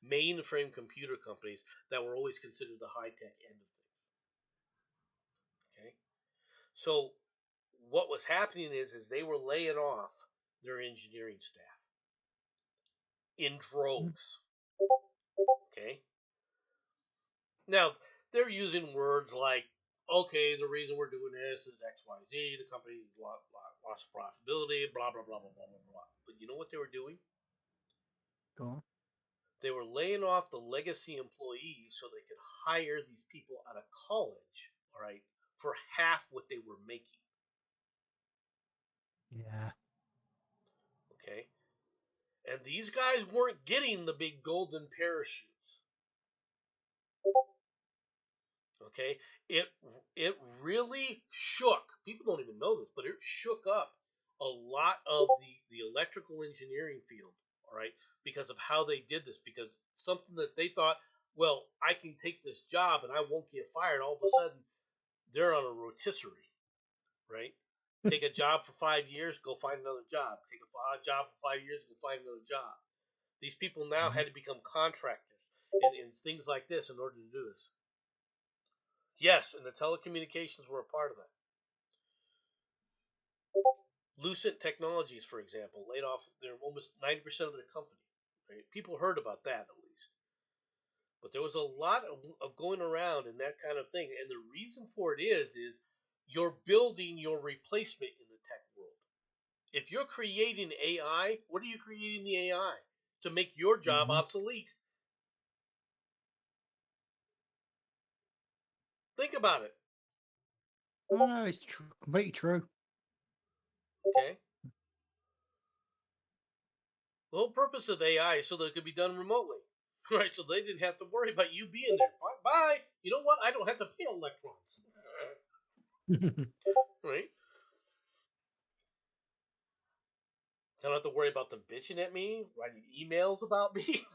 mainframe computer companies that were always considered the high tech end of things. Okay, so what was happening is they were laying off their engineering staff in Mm. droves. Okay, now they're using words like, okay, the reason we're doing this is X, Y, Z. The company lost profitability, blah blah blah blah blah blah blah. But you know what they were doing? Go on. They were laying off the legacy employees so they could hire these people out of college, all right, for half what they were making. Yeah. Okay, and these guys weren't getting the big golden parachutes. Okay, it it really shook. People don't even know this, but it shook up a lot of the electrical engineering field. All right, because of how they did this. Because something that they thought, well, I can take this job and I won't get fired. All of a sudden, they're on a rotisserie, right? Take a job for 5 years, go find another job. Take a job for 5 years, go find another job. These people now Mhm. had to become contractors and things like this in order to do this. Yes, and the telecommunications were a part of that. Lucent Technologies, for example, laid off their almost 90% of their company. Right? People heard about that at least. But there was a lot of going around and that kind of thing. And the reason for it is you're building your replacement in the tech world. If you're creating AI, what are you creating the AI? To make your job Mhm. obsolete. Think about it. Oh no, it's completely true. Okay? The whole purpose of AI is so that it could be done remotely. Right? So they didn't have to worry about you being there. Bye bye. You know what? I don't have to pay electrons. Right? I don't have to worry about them bitching at me, writing emails about me.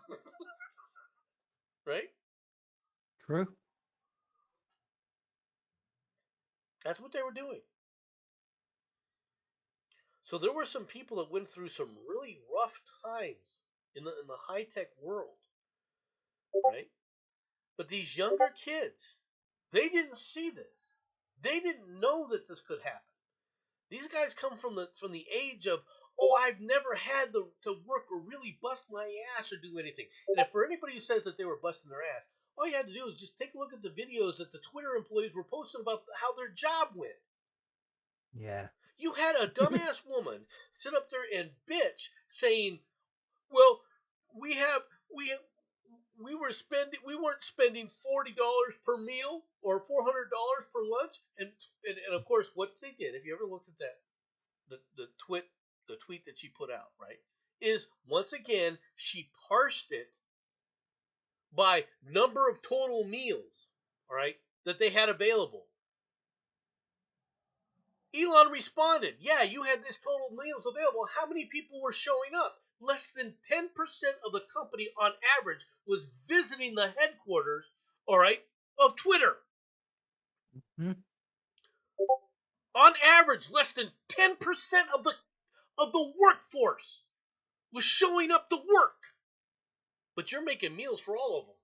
Right? True. That's what they were doing. So there were some people that went through some really rough times in the high tech world, right? But these younger kids, they didn't see this. They didn't know that this could happen. These guys come from the age of, oh, I've never had to work or really bust my ass or do anything. And if for anybody who says that they were busting their ass, all you had to do is just take a look at the videos that the Twitter employees were posting about how their job went. Yeah. You had a dumbass woman sit up there and bitch saying, well, we have we weren't spending $40 per meal or $400 per lunch, and of course what they did, if you ever looked at that, the tweet that she put out, right, is once again she parsed it by number of total meals, all right, that they had available. Elon responded, yeah, you had this total meals available. How many people were showing up? Less than 10% of the company on average was visiting the headquarters, all right, of Twitter. Hmm. On average, less than 10% of the workforce was showing up to work. But you're making meals for all of them.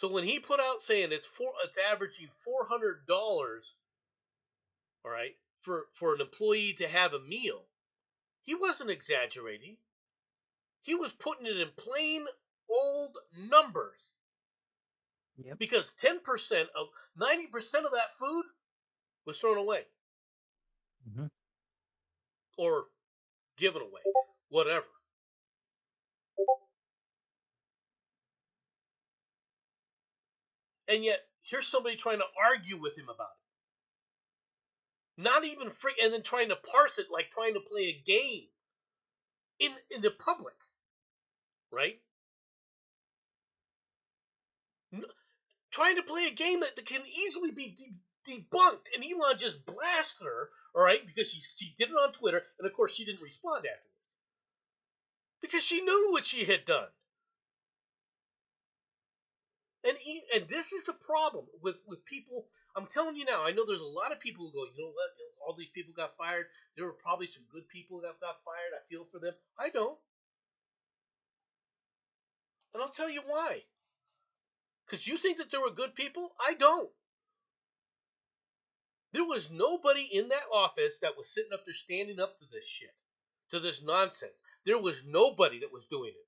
So when he put out saying it's averaging $400, all right, for an employee to have a meal, he wasn't exaggerating. He was putting it in plain old numbers. Yep. Because 10% of 90% of that food was thrown away Mm-hmm. or given away, whatever. And yet here's somebody trying to argue with him about it. Not even free, and then trying to parse it like trying to play a game in the public, right? Trying to play a game that can easily be debunked, and Elon just blasted her, all right, because she did it on Twitter, and of course she didn't respond afterwards because she knew what she had done. And this is the problem with people. I'm telling you now. I know there's a lot of people who go, you know what? You know, all these people got fired. There were probably some good people that got fired. I feel for them. I don't, and I'll tell you why. Because you think that there were good people. I don't. There was nobody in that office that was sitting up there standing up to this shit, to this nonsense. There was nobody that was doing it.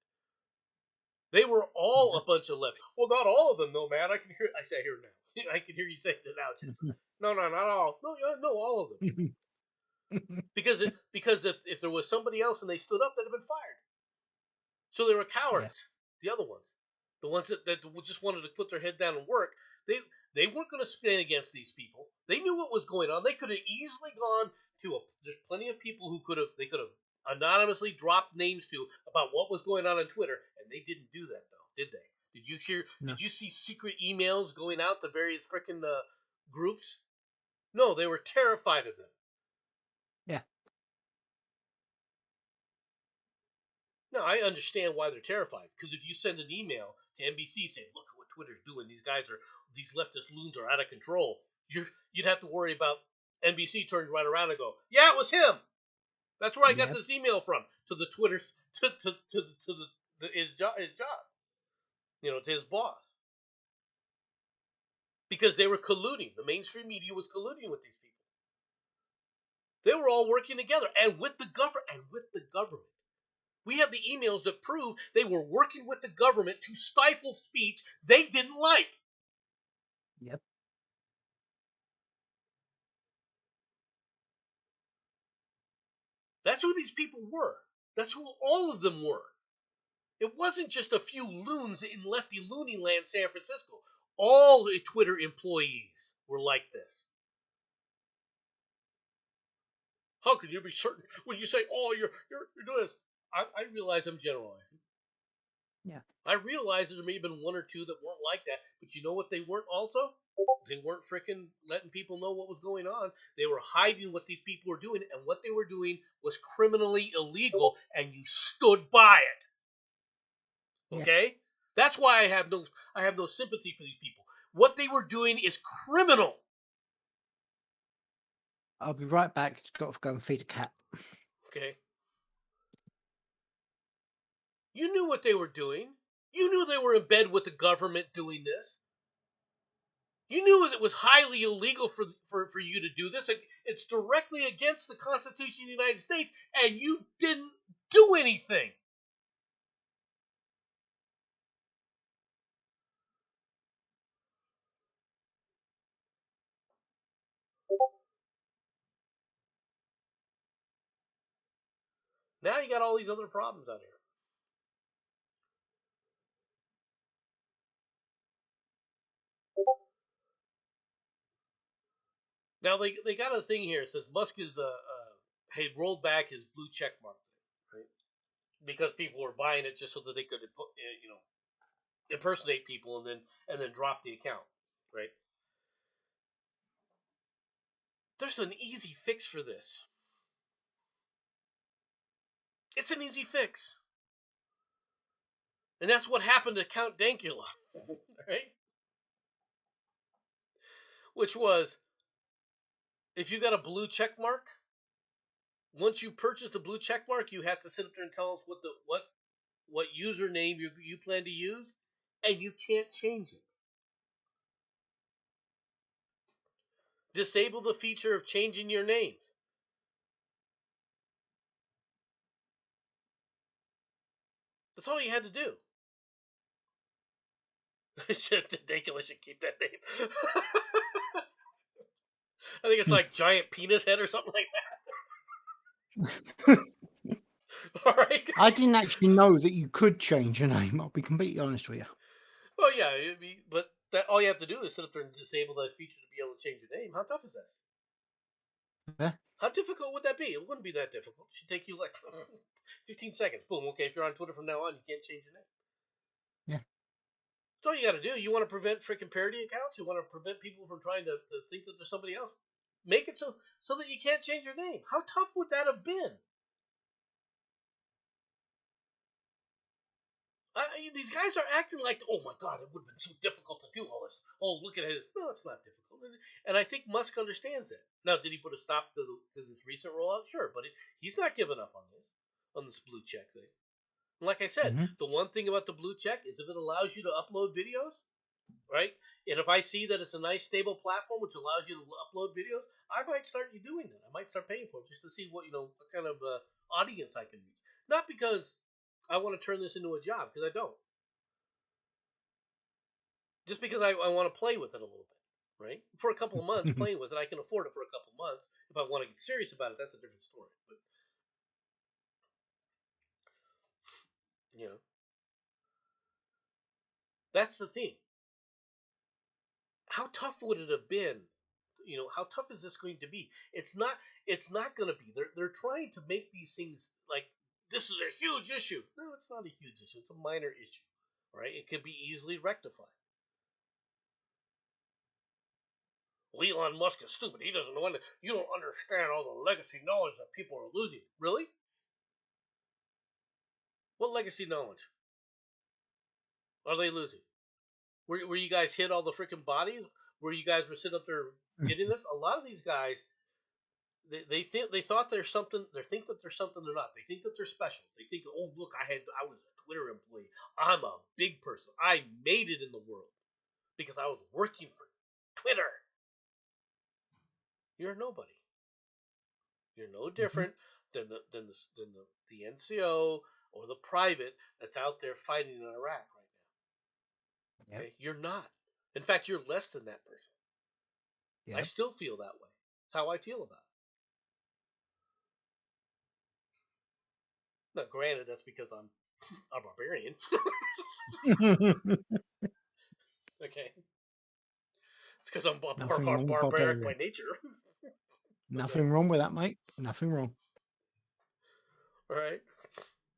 They were all a bunch of left. Well, not all of them, though, man. I can hear. I say here now. I can hear you saying it now, Jensen. No, not all. No, all of them. Because if there was somebody else and they stood up, they'd have been fired. So they were Yeah. cowards. The other ones, the ones that just wanted to put their head down and work, they weren't going to stand against these people. They knew what was going on. They could have easily gone to there's plenty of people who could have anonymously dropped names to about what was going on Twitter, and they didn't do that though, did they? Did you hear? No. Did you see secret emails going out to various freaking groups? No, they were terrified of them. Yeah. Now, I understand why they're terrified. Because if you send an email to NBC saying, look what Twitter's doing, these leftist loons are out of control, you'd have to worry about NBC turning right around and go, yeah, it was him. That's where I got Yep. this email from, to the Twitter, to his job, to his boss. Because they were colluding. The mainstream media was colluding with these people. They were all working together, and with the government. We have the emails that prove they were working with the government to stifle speech they didn't like. Yep. That's who these people were. That's who all of them were. It wasn't just a few loons in lefty loony land, San Francisco. All the Twitter employees were like this. How can you be certain when you say, "Oh, you're doing this"? I realize I'm generalizing. Yeah. I realize there may have been one or two that weren't like that, but you know what they weren't also? They weren't freaking letting people know what was going on. They were hiding what these people were doing, and what they were doing was criminally illegal, and you stood by it. Yeah. Okay? That's why I have no sympathy for these people. What they were doing is criminal. I'll be right back. Got to go and feed a cat. Okay? You knew what they were doing. You knew they were in bed with the government doing this. You knew it was highly illegal for you to do this. It's directly against the Constitution of the United States, and you didn't do anything. Now you got all these other problems out here. Now they got a thing here. It says Musk is had rolled back his blue check mark, right? Because people were buying it just so that they could impersonate people and then drop the account, right? There's an easy fix for this. It's an easy fix. And that's what happened to Count Dankula, right? Which was, if you got a blue check mark, once you purchase the blue check mark, you have to sit up there and tell us what username you plan to use, and you can't change it. Disable the feature of changing your name. That's all you had to do. It's just ridiculous. You keep that name. I think it's like giant penis head or something like that. All right. I didn't actually know that you could change your name. I'll be completely honest with you. Well, yeah, but that all you have to do is sit up there and disable that feature to be able to change your name. How tough is that? Yeah. How difficult would that be? It wouldn't be that difficult. It should take you like 15 seconds. Boom. Okay, if you're on Twitter from now on, you can't change your name. Yeah. That's all you got to do. You want to prevent freaking parody accounts? You want to prevent people from trying to think that there's somebody else? Make it so that you can't change your name. How tough would that have been? These guys are acting like, oh my god, it would have been so difficult to do all this. Oh, look at it. No, it's not difficult. And I think Musk understands that. Now, did he put a stop to this recent rollout? Sure, but he's not giving up on this blue check thing. And like I said, Mm-hmm. the one thing about the blue check is if it allows you to upload videos, right? And if I see that it's a nice stable platform which allows you to upload videos, I might start doing that. I might start paying for it just to see what kind of audience I can reach. Not because I want to turn this into a job, because I don't. Just because I want to play with it a little bit, right? For a couple of months playing with it, I can afford it for a couple of months. If I want to get serious about it, that's a different story. But you know, that's the thing. How tough would it have been? How tough is this going to be? It's not going to be. They're trying to make these things like this is a huge issue. No, it's not a huge issue. It's a minor issue, right? It can be easily rectified. Well, Elon Musk is stupid. He doesn't know. You don't understand all the legacy knowledge that people are losing. Really? What legacy knowledge are they losing? Where you guys hit all the freaking bodies? Where you guys were sitting up there getting this? A lot of these guys, they thought there's something. They think that there's something they're not. They think that they're special. They think, oh look, I was a Twitter employee. I'm a big person. I made it in the world because I was working for Twitter. You're nobody. You're no Mm-hmm. different than the NCO or the private that's out there fighting in Iraq right now. Yep. Okay, you're not. In fact, you're less than that person. I Yep. still feel that way. That's how I feel about it. Now, granted, that's because I'm a barbarian. Okay, it's because I'm Nothing wrong with barbaric by barbarian. nature. Okay, Nothing wrong with that, mate. Nothing wrong. all right.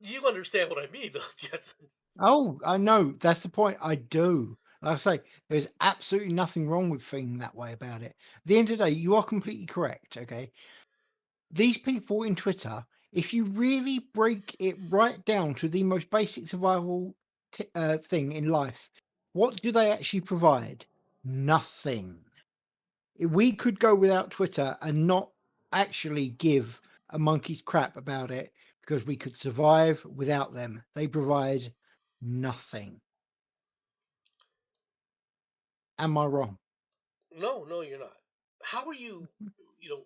You understand what I mean, though, Jetson. Oh, I know. That's the point. I do. Like I say, there's absolutely nothing wrong with feeling that way about it. At the end of the day, you are completely correct. Okay. These people in Twitter, if you really break it right down to the most basic survival thing in life, what do they actually provide? Nothing. We could go without Twitter and not actually give a monkey's crap about it because we could survive without them. They provide nothing. Am I wrong? No, no, you're not. How are you? You know,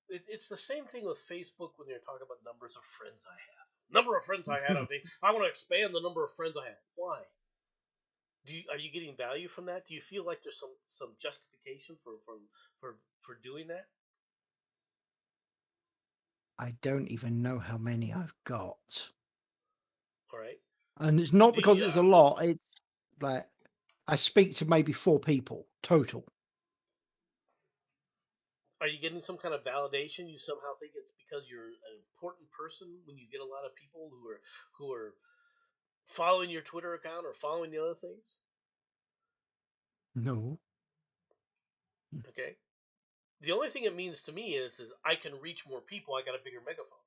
it's the same thing with Facebook when they're talking about numbers of friends I have. Number of friends I had on Facebook. I want to expand the number of friends I have. Why? Are you getting value from that? Do you feel like there's some justification for doing that? I don't even know how many I've got. All right. And it's not Do because you, it's a lot. It's like I speak to maybe 4 people total. are you getting some kind of validation? You somehow think it's because you're an important person when you get a lot of people who are following your Twitter account or following the other things? No. Okay. The only thing it means to me is I can reach more people. I got a bigger megaphone.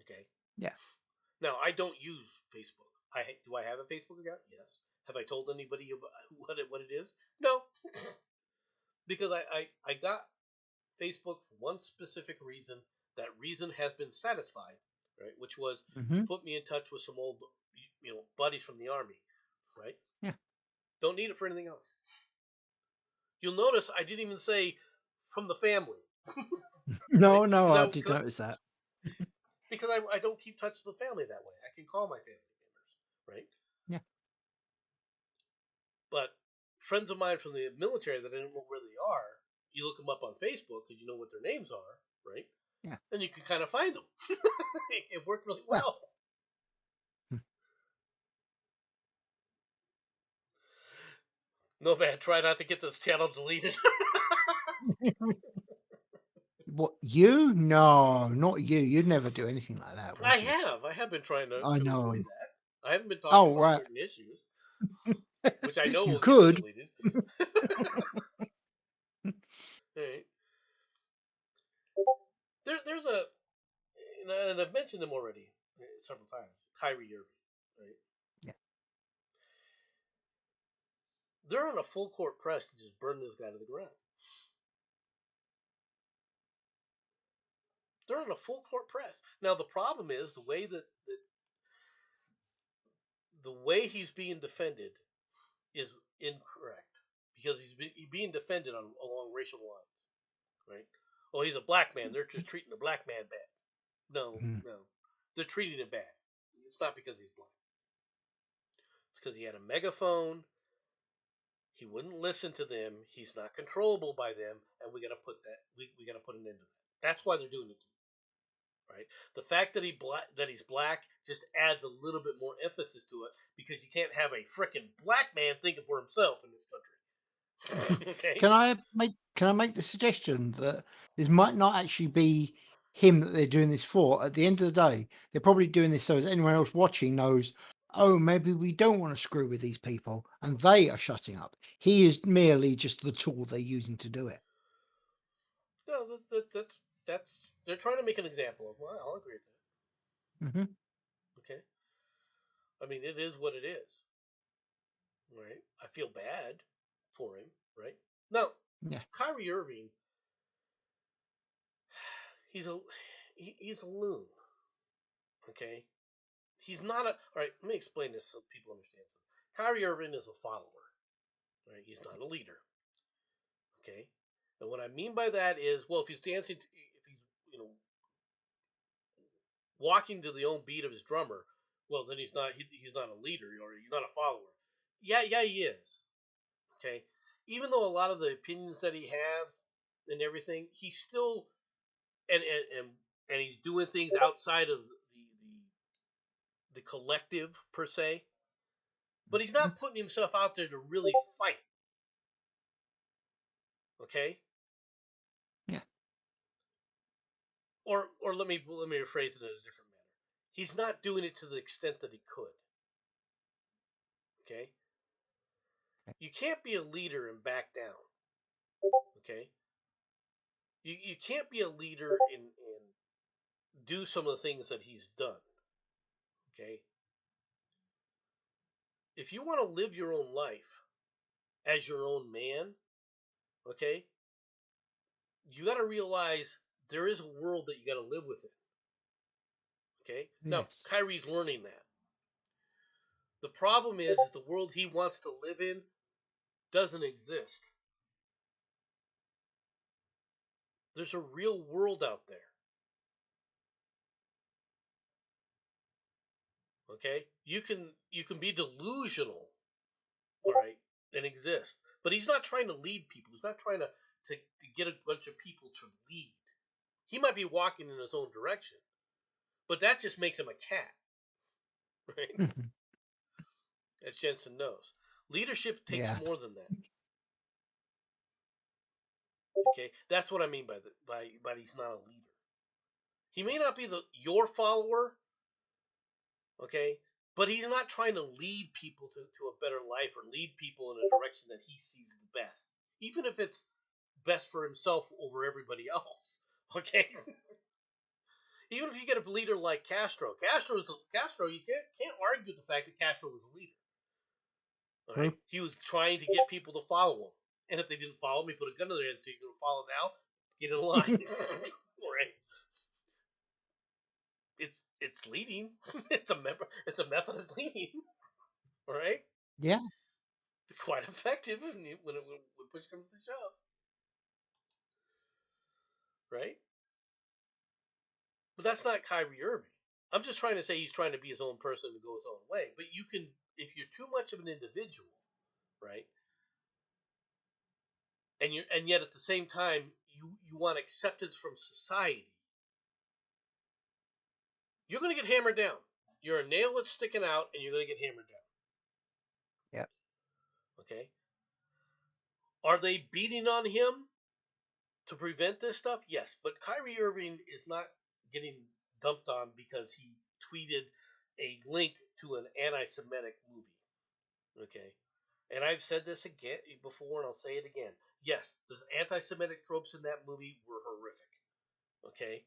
Okay. Yeah. Now I don't use Facebook. Do I have a Facebook account? Yes. Have I told anybody about what it is? No, because I got Facebook for one specific reason. That reason has been satisfied, right? Which was to Hmm. put me in touch with some old buddies from the army, right? Yeah. Don't need it for anything else. You'll notice I didn't even say from the family. Right? No, no, I Because did notice that. I don't keep touch with the family that way. I can call my family members, right? Yeah, But friends of mine from the military that I don't know where they are, you look them up on Facebook because you know what their names are, right? yeah. And you can kind of find them. It worked really Well, well. No man, try not to get this channel deleted. what you? No, not you. You'd never do anything like that, would I you? have. I have been trying I to avoid know. that. I haven't been talking Oh, about right. certain issues, which I know You will get me could. deleted. Right. There's a, and I've mentioned them already several times. Kyrie Irving, right? Yeah. They're on a full court press to just burn this guy to the ground. They're on a full court press. Now the problem is the way he's being defended is incorrect because he's being defended along racial lines, right? Oh, he's a black man. They're just treating the black man bad. No, Mhm. no, they're treating him bad. It's not because he's black. It's because he had a megaphone. He wouldn't listen to them. He's not controllable by them, and we got to put that. We got to put an end to that. That's why they're doing it, right? The fact that he's black just adds a little bit more emphasis to it because you can't have a freaking black man thinking for himself in this country. Okay. Can I make the suggestion that this might not actually be him that they're doing this for? At the end of the day, they're probably doing this so as anyone else watching knows, oh, maybe we don't want to screw with these people, and they are shutting up. He is merely just the tool they're using to do it. No, that's they're trying to make an example of. Well, I'll agree with Hmm. that. Okay. I mean, it is what it is, right? I feel bad for him, right? Now, Yeah. Kyrie Irving, he's a he's a loon. Okay, he's not a. All right, let me explain this so people understand something. Kyrie Irving is a follower, right? He's not a leader. Okay, and what I mean by that is, well, if he's dancing, if he's walking to the own beat of his drummer, well, then he's not a leader or he's not a follower. Yeah, he is. Okay, even though a lot of the opinions that he has and everything, he's still and and and, and he's doing things outside of the collective per se, but he's Mhm. not putting himself out there to really fight. Okay, Yeah. or let me rephrase it in a different manner. He's not doing it to the extent that he could. Okay, you can't be a leader and back down. Okay, you can't be a leader and do some of the things that he's done. Okay, if you want to live your own life as your own man, okay, you got to realize there is a world that you got to live within. Okay, now Yes. Kyrie's learning that. The problem is the world he wants to live in doesn't exist. There's a real world out there. Okay, you can be delusional, all right, and exist. But he's not trying to lead people. He's not trying to get a bunch of people to lead. He might be walking in his own direction, but that just makes him a cat, right? Mhm. As Jensen knows, leadership takes Yeah. more than that. Okay, that's what I mean by by he's not a leader. He may not be your follower, okay, but he's not trying to lead people to a better life or lead people in a direction that he sees the best, even if it's best for himself over everybody else. Okay, even if you get a leader like Castro, you can't argue with the fact that Castro was a leader. All right, True. he was trying to get people to follow him, and if they didn't follow him, he put a gun to their head. So you're going to follow now, get in line. All right, it's leading. It's a method of leading. All right, Yeah. quite effective when push comes to shove. right? But that's not Kyrie Irving. I'm just trying to say he's trying to be his own person and go his own way. But you can, if you're too much of an individual, right? And yet at the same time you want acceptance from society, you're going to get hammered down. You're a nail that's sticking out, and you're going to get hammered down. Yeah. Okay. Are they beating on him to prevent this stuff? Yes, but Kyrie Irving is not getting dumped on because he tweeted a link to an anti-Semitic movie. Okay. And I've said this again before, and I'll say it again. Yes, the anti-Semitic tropes in that movie were horrific. Okay,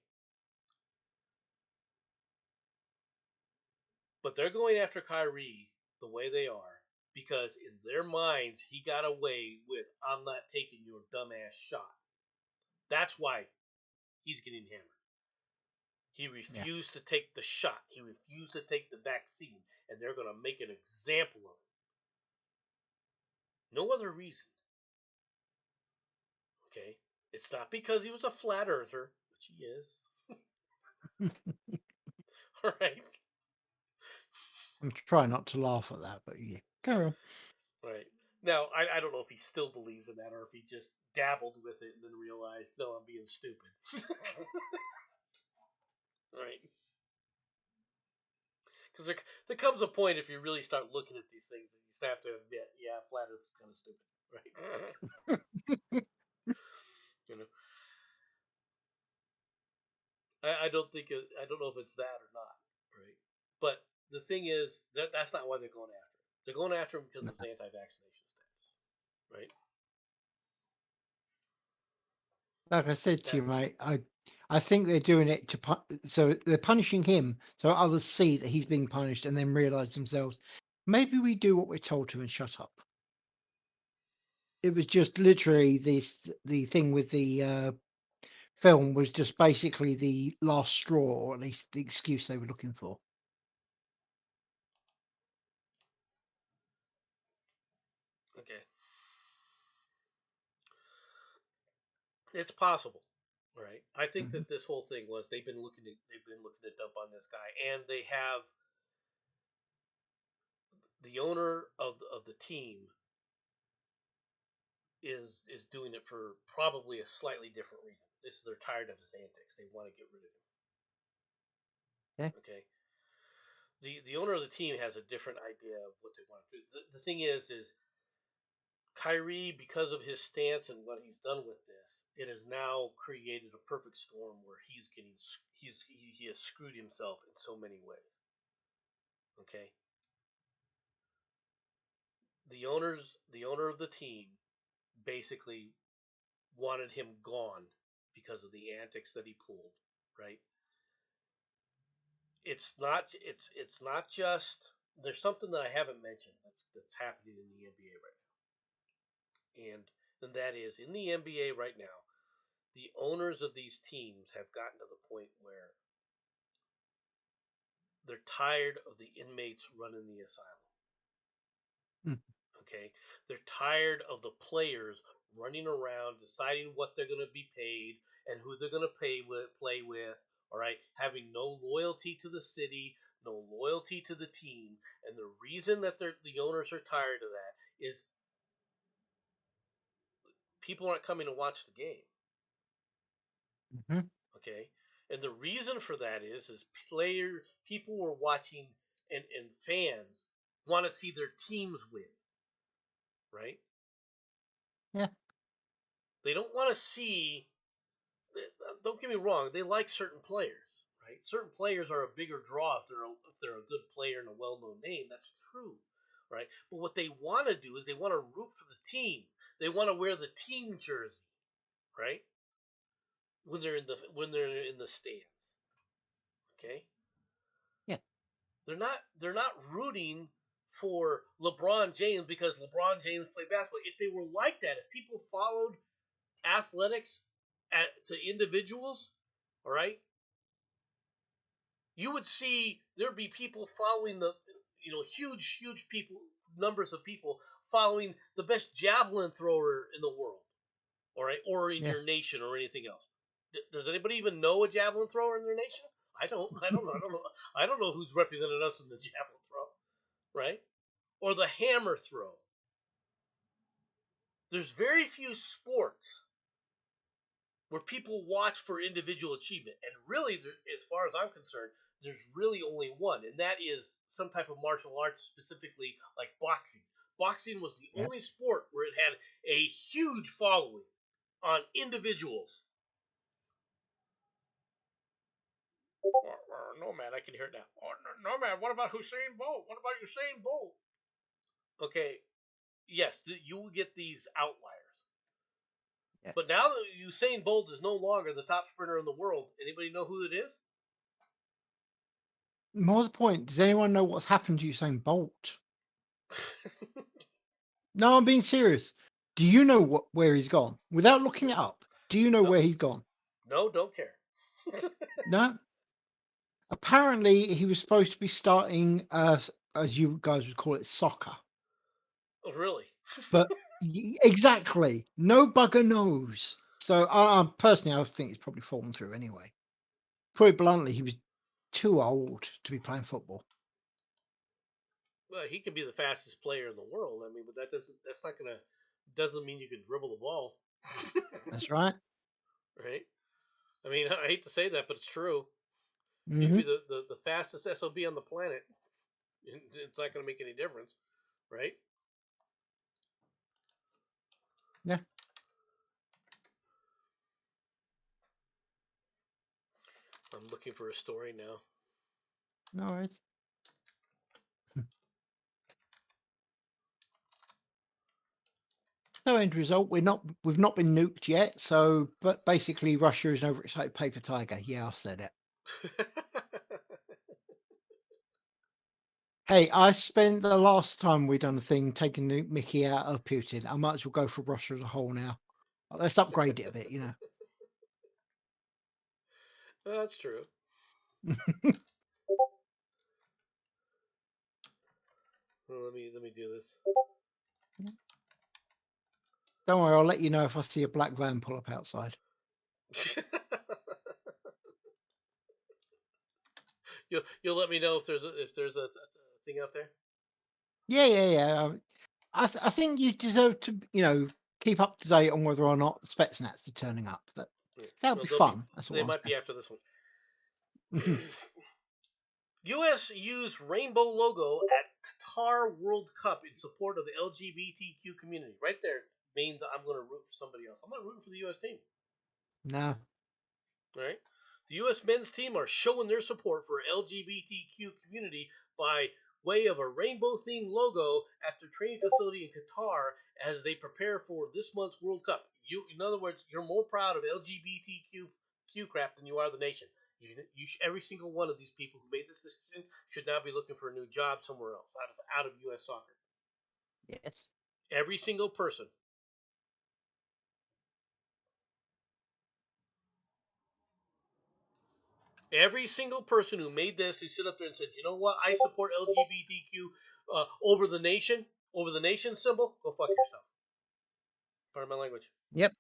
but they're going after Kyrie the way they are because in their minds he got away with "I'm not taking your dumbass shot." That's why he's getting hammered. He Yeah. refused to take the shot. He refused to take the vaccine, and they're going to make an example of him. No other reason. Okay, it's not because he was a flat earther, which he is. All right. I'm trying not to laugh at that, but yeah, carry on. Right. Now, I don't know if he still believes in that or if he just dabbled with it and then realized, no, I'm being stupid. Right. Because there comes a point if you really start looking at these things, you just have to admit, yeah, flat Earth is kind of stupid. Right. you know, I don't think I don't know if it's that or not. Right. But the thing is, that's not why they're going after him. They're going after him because No. of his anti-vaccination stance. Right. Like I said to That you, mate, I think they're doing it so they're punishing him so others see that he's being punished and then realize themselves, maybe we do what we're told to and shut up. It was just literally the thing with the film was just basically the last straw, or at least the excuse they were looking for. okay. It's possible, right? I think Hmm. that this whole thing was they've been looking to dump on this guy, and they have the owner of the team is doing it for probably a slightly different reason. This they're tired of his antics. They want to get rid of him. Yeah. Okay. The owner of the team has a different idea of what they want to do. The thing is Kyrie, because of his stance and what he's done with this, it has now created a perfect storm where he has screwed himself in so many ways. Okay, the owner of the team basically wanted him gone because of the antics that he pulled. Right? It's not just there's something that I haven't mentioned that's happening in the NBA right now, and that is in the NBA right now. The owners of these teams have gotten to the point where they're tired of the inmates running the asylum. Mm. Okay, they're tired of the players running around deciding what they're going to be paid and who they're going to play with. All right, having no loyalty to the city, no loyalty to the team, and the reason that the owners are tired of that is people aren't coming to watch the game. Hmm. Okay, and the reason for that is people were watching and fans want to see their teams win. Right? Yeah. They don't want to see. Don't get me wrong. They like certain players, right? Certain players are a bigger draw if they're a good player and a well-known name. That's true, right? But what they want to do is they want to root for the team. They want to wear the team jersey, right? When they're in the stands, okay? Yeah. They're not rooting for LeBron James because LeBron James played basketball. If they were like that, if people followed athletics to individuals, all right, you would see there'd be people following huge people numbers of people following the best javelin thrower in the world, all right, or in Yeah. your nation or anything else. Does anybody even know a javelin thrower in their nation? I don't. I don't know. I don't know. I don't know who's represented us in the javelin throw, right? Or the hammer throw. There's very few sports where people watch for individual achievement, and really, as far as I'm concerned, there's really only one, and that is some type of martial arts, specifically like boxing. Boxing was the Yep. only sport where it had a huge following on individuals. No, man, I can hear it now. Oh, no, man, what about Hussein Bolt? What about Usain Bolt? Okay, yes, you will get these outliers. Yes. But now that Usain Bolt is no longer the top sprinter in the world, anybody know who it is? More to the point, does anyone know what's happened to Usain Bolt? No, I'm being serious. Do you know where he's gone? Without looking it up, do you know No, where he's gone? no, don't care. No. Apparently, he was supposed to be starting, as you guys would call it, soccer. Oh, really? But exactly, no bugger knows. So, personally, I think he's probably fallen through anyway. Put it bluntly, he was too old to be playing football. Well, he could be the fastest player in the world. I mean, but that's not gonna doesn't mean you can dribble the ball, That's right. right? I mean, I hate to say that, but it's true. You could Hmm. be the fastest SOB on the planet. It's not gonna make any difference, right? Yeah. I'm looking for a story now. No worries. So end result, we've not been nuked yet. So, but basically, Russia is an overexcited paper tiger. Yeah, I said it. Hey, I spent the last time we done a thing taking the Mickey out of Putin. I might as well go for Russia as a whole now. Let's upgrade it a bit, you That's true. know. Well, let me do this. Don't worry, I'll let you know if I see a black van pull up outside. You'll let me know if there's a thing out there. Yeah, yeah, yeah. I think you deserve to, keep up to date on whether or not the Spetsnaz are turning up. That would Well, be fun. That's they all I'm might be after this one. saying. U.S. used rainbow logo at Qatar World Cup in support of the LGBTQ community. Right there means I'm going to root for somebody else. I'm not rooting for the U.S. team. No. All right. The U.S. men's team are showing their support for LGBTQ community by way of a rainbow-themed logo at their training facility in Qatar as they prepare for this month's World Cup. In other words, you're more proud of LGBTQ crap than you are the nation. Every single one of these people who made this decision should now be looking for a new job somewhere else, out of U.S. soccer. Yes. Every single person. Every single person who made this, who stood up there and said, "You know what? I support LGBTQ over the nation symbol." Go fuck yourself. Pardon my language. Yep.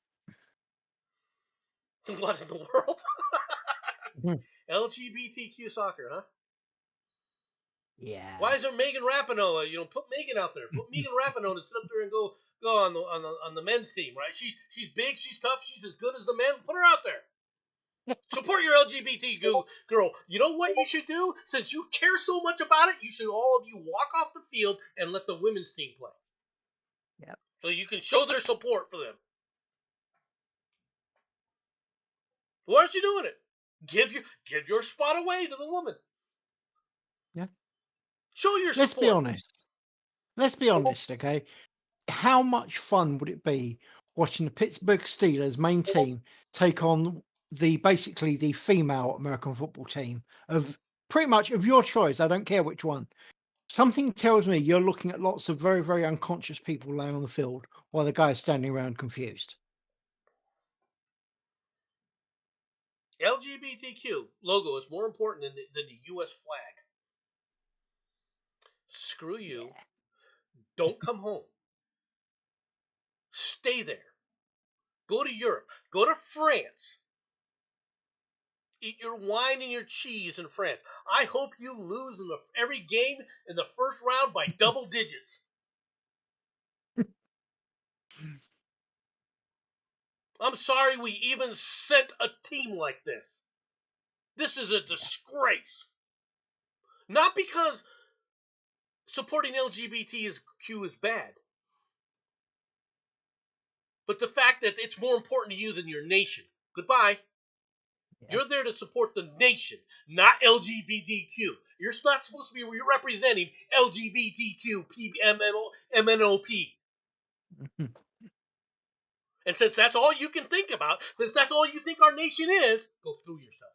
What in the world? Mhm. LGBTQ soccer, huh? Why Yeah. is there Megan Rapinoe? Put Megan out there. Put Megan Rapinoe to sit up there and go on the men's team, right? She's big, she's tough, she's as good as the men. Put her out there. Support your LGBT girl. You know what you should do? Since you care so much about it, you should all of you walk off the field and let the women's team play. Yep. So you can show their support for them. Why aren't you doing it? Give your spot away to the woman. Yeah. Show your Let's be support. honest. Let's be honest, okay? How much fun would it be watching the Pittsburgh Steelers main team take on basically the female American football team of pretty much of your choice? I don't care which one. Something tells me you're looking at lots of very, very unconscious people laying on the field while the guy's standing around confused. LGBTQ logo is more important than the U.S. flag. Screw you. Yeah. Don't come home. Stay there. Go to Europe. Go to France. Eat your wine and your cheese in France. I hope you lose in every game in the first round by double digits. I'm sorry we even sent a team like this. This is a disgrace. Not because supporting LGBTQ is bad, but the fact that it's more important to you than your nation. Goodbye. Yeah. You're there to support the nation, not LGBTQ. You're not supposed to be representing LGBTQ, MNOP. And since that's all you can think about, since that's all you think our nation is, go screw yourself.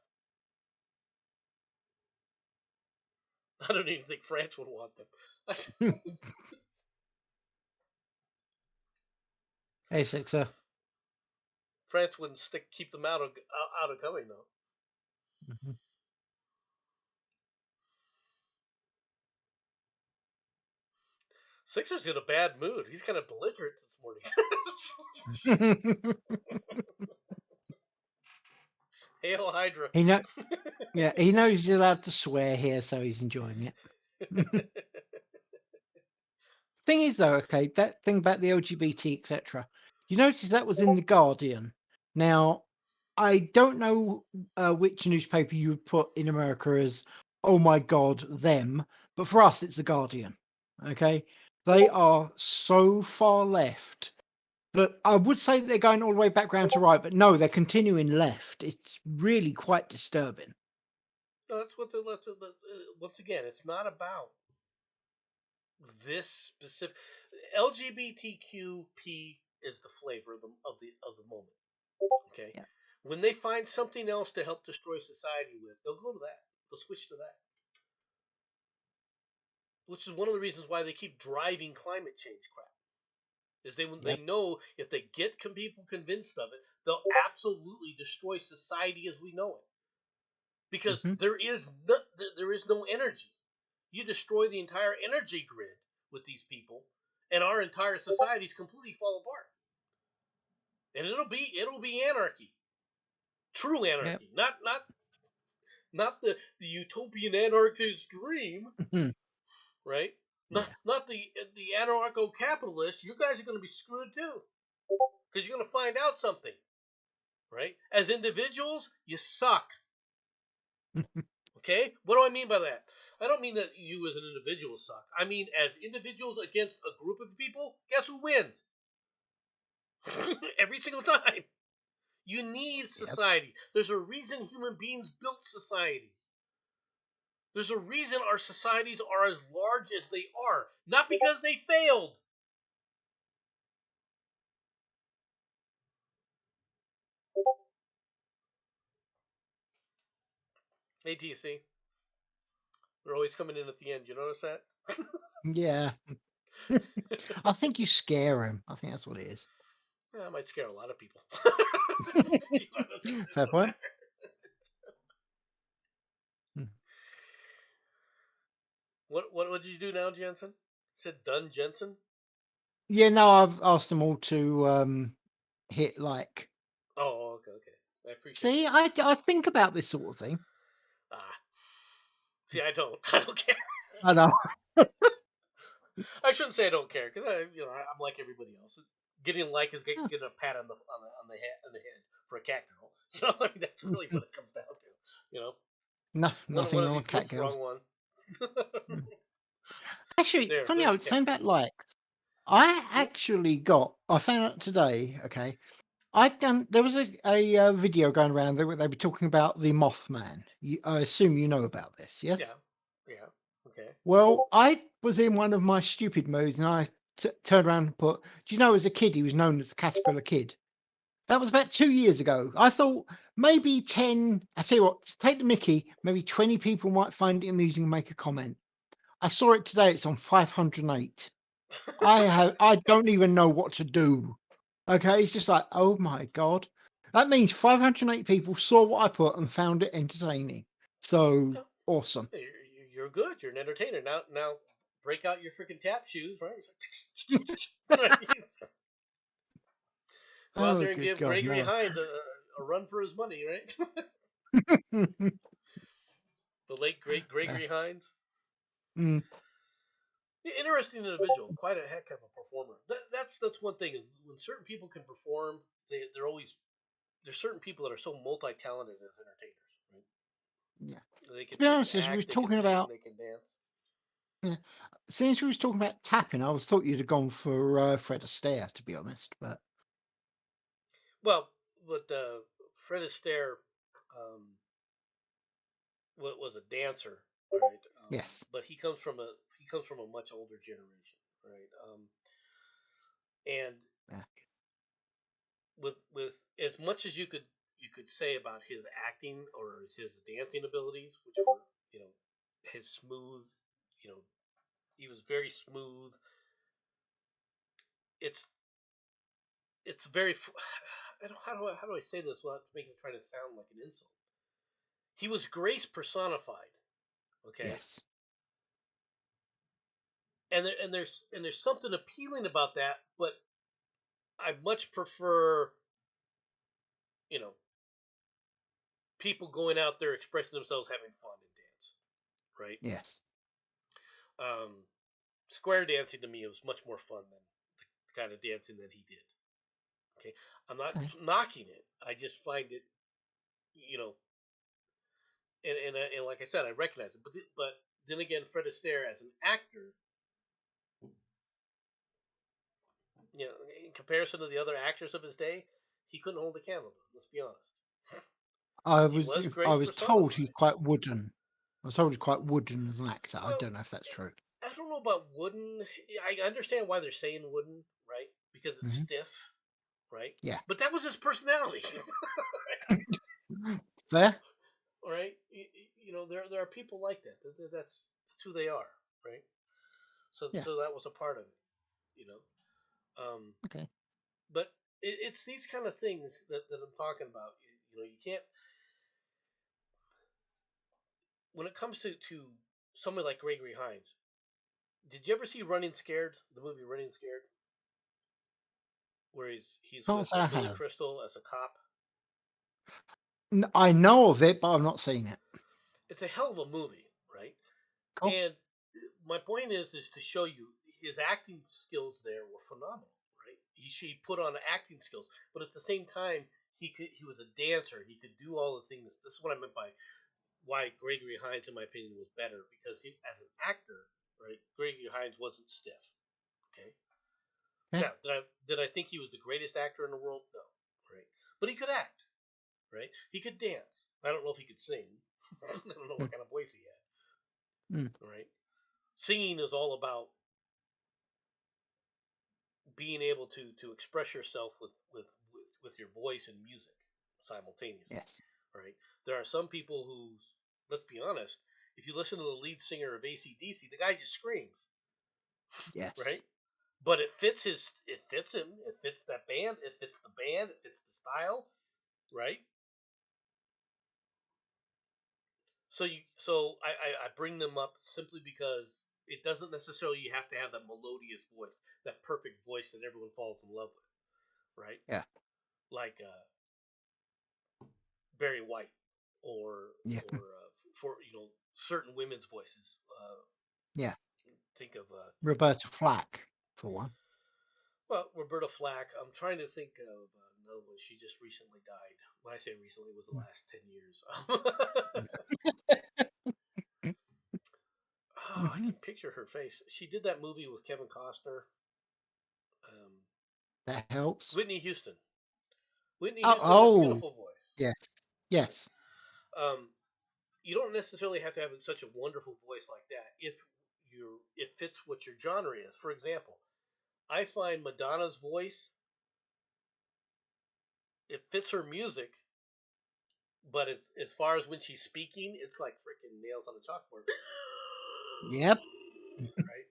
I don't even think France would want them. Hey, Sixer. France wouldn't keep them out of coming though. Mm-hmm. Sixer's in a bad mood. He's kind of belligerent this morning. Hail Hydra. Yeah, he knows he's allowed to swear here, so he's enjoying it. Thing is, though, okay, that thing about the LGBT, etc. You notice that was in the Guardian. Now, I don't know which newspaper you would put in America as, oh my God, them, but for us, it's the Guardian. Okay, they are so far left. But I would say they're going all the way back round to right, but no, they're continuing left. It's really quite disturbing. No, that's what once again, it's not about this specific. LGBTQP is the flavor of the moment. Okay, Yeah. when they find something else to help destroy society with, they'll go to that. They'll switch to that. Which is one of the reasons why they keep driving climate change crap. Is they know if they get people convinced of it, they'll absolutely destroy society as we know it. Because there is no energy. You destroy the entire energy grid with these people, and our entire societies completely fall apart. And it'll be anarchy, true anarchy, not the utopian anarchist dream, right? Not the anarcho-capitalist. You guys are going to be screwed too, because you're going to find out something, right? As individuals, you suck. Okay? What do I mean by that? I don't mean that you as an individual suck. I mean as individuals against a group of people, guess who wins? Every single time. You need society. There's a reason human beings built societies. There's a reason our societies are as large as they are. Not because they failed. Hey, DC. They're always coming in at the end. You notice that? Yeah. I think you scare him. I think that's what it is. Yeah, I might scare a lot of people. Fair point. What did you do now, Jensen? Said done, Jensen? Yeah, no, I've asked them all to hit like. Oh, okay. I appreciate See, that. I think about this sort of thing. See, I don't. I don't care. I know. I shouldn't say I don't care because I'm like everybody else. Getting a like is getting a pat on the head for a cat girl. I mean, that's really what it comes down to. No, nothing one of wrong these, with cat oops, girls. wrong one. Actually, funny how it's saying about likes. I found out today, okay. There was a video going around there where they were talking about the Mothman. I assume you know about this, yes? Yeah, okay. Well, I was in one of my stupid moods and I turned around and put, do you know, as a kid, he was known as the Caterpillar Kid. That was about 2 years ago. I thought maybe 10, I tell you what, to take the mickey, maybe 20 people might find it amusing and make a comment. I saw it today, it's on 508. I don't even know what to do. Okay, it's just like, oh my God. That means 508 people saw what I put and found it entertaining. So awesome. You're good. You're an entertainer. Now break out your freaking tap shoes, right? Go out there and give Gregory Hines a run for his money, right? The late great Yeah. Gregory Hines. Mm, Interesting individual, quite a heck of a performer. That's one thing. When certain people can perform, they're always there's certain people that are so multi-talented as entertainers. Right? yeah. They To can be they can honest, as we was act, they can talking sing, about, they can dance. yeah, since we was talking about tapping, I was thought you'd have gone for Fred Astaire, to be honest. But Well, but Fred Astaire was a dancer, right? yes, But he comes from a much older generation, right? And yeah, with as much as you could say about his acting or his dancing abilities, which were you know his smooth, you know he was very smooth. It's it's very I don't, how do I say this without making trying to sound like an insult? He was grace personified, okay? yes, And there's something appealing about that, but I much prefer you know people going out there expressing themselves, having fun and dance, right? yes. Um, Square dancing to me was much more fun than the kind of dancing that he did. Okay, I'm not Okay. knocking it. I just find it, you know, and like I said, I recognize it. But then again, Fred Astaire as an actor, you know, in comparison to the other actors of his day, he couldn't hold a candle. Let's be honest. He was I grace was told he's personified. quite wooden. I was told he's quite wooden as an actor. I Well, don't know if that's true. I don't know about wooden. I understand why they're saying wooden, right? Because it's Hmm. stiff, right? Yeah. But that was his personality, Fair. right? There are people like that. That's who they are, right? Yeah. So that was a part of it, you know. Um, Okay. but it's these kind of things that I'm talking about. You can't when it comes to someone like Gregory Hines. Did you ever see Running Scared? The movie Running Scared, where he's Can't with say I Billy have. Crystal as a cop. I know of it, but I've not seen it. It's a hell of a movie, right? Cool. And my point is to show you his acting skills there were phenomenal, right? He put on acting skills, but at the same time he was a dancer. He could do all the things. This is what I meant by why Gregory Hines, in my opinion, was better because as an actor, right? Gregory Hines wasn't stiff. Okay. Okay. Now, did I think he was the greatest actor in the world? No, right? But he could act, right? He could dance. I don't know if he could sing. I don't know Mm, what kind of voice he mm, had, right? Singing is all about being able to express yourself with your voice and music simultaneously, yes. right? There are some people who, let's be honest, if you listen to the lead singer of ACDC, the guy just screams, Yes. right? But it fits him, it fits that band, it fits the band, it fits the style, right? So I bring them up simply because it doesn't necessarily you have to have that melodious voice, that perfect voice that everyone falls in love with, right? Yeah. Like Barry White, or Yeah. for certain women's voices. Yeah. Think of Roberta Flack, for one. well, Roberta Flack. I'm trying to think of another one. She just recently died. When I say recently, it was the last 10 years. Oh, I Mm-hmm. can picture her face. She did that movie with Kevin Costner. Um, That helps. Whitney Houston. Whitney Oh, Houston had a oh, beautiful voice. yes. Yes. Um, you don't necessarily have to have such a wonderful voice like that if it fits what your genre is. For example, I find Madonna's voice, it fits her music, but as far as when she's speaking, it's like freaking nails on a chalkboard. Yep. Right?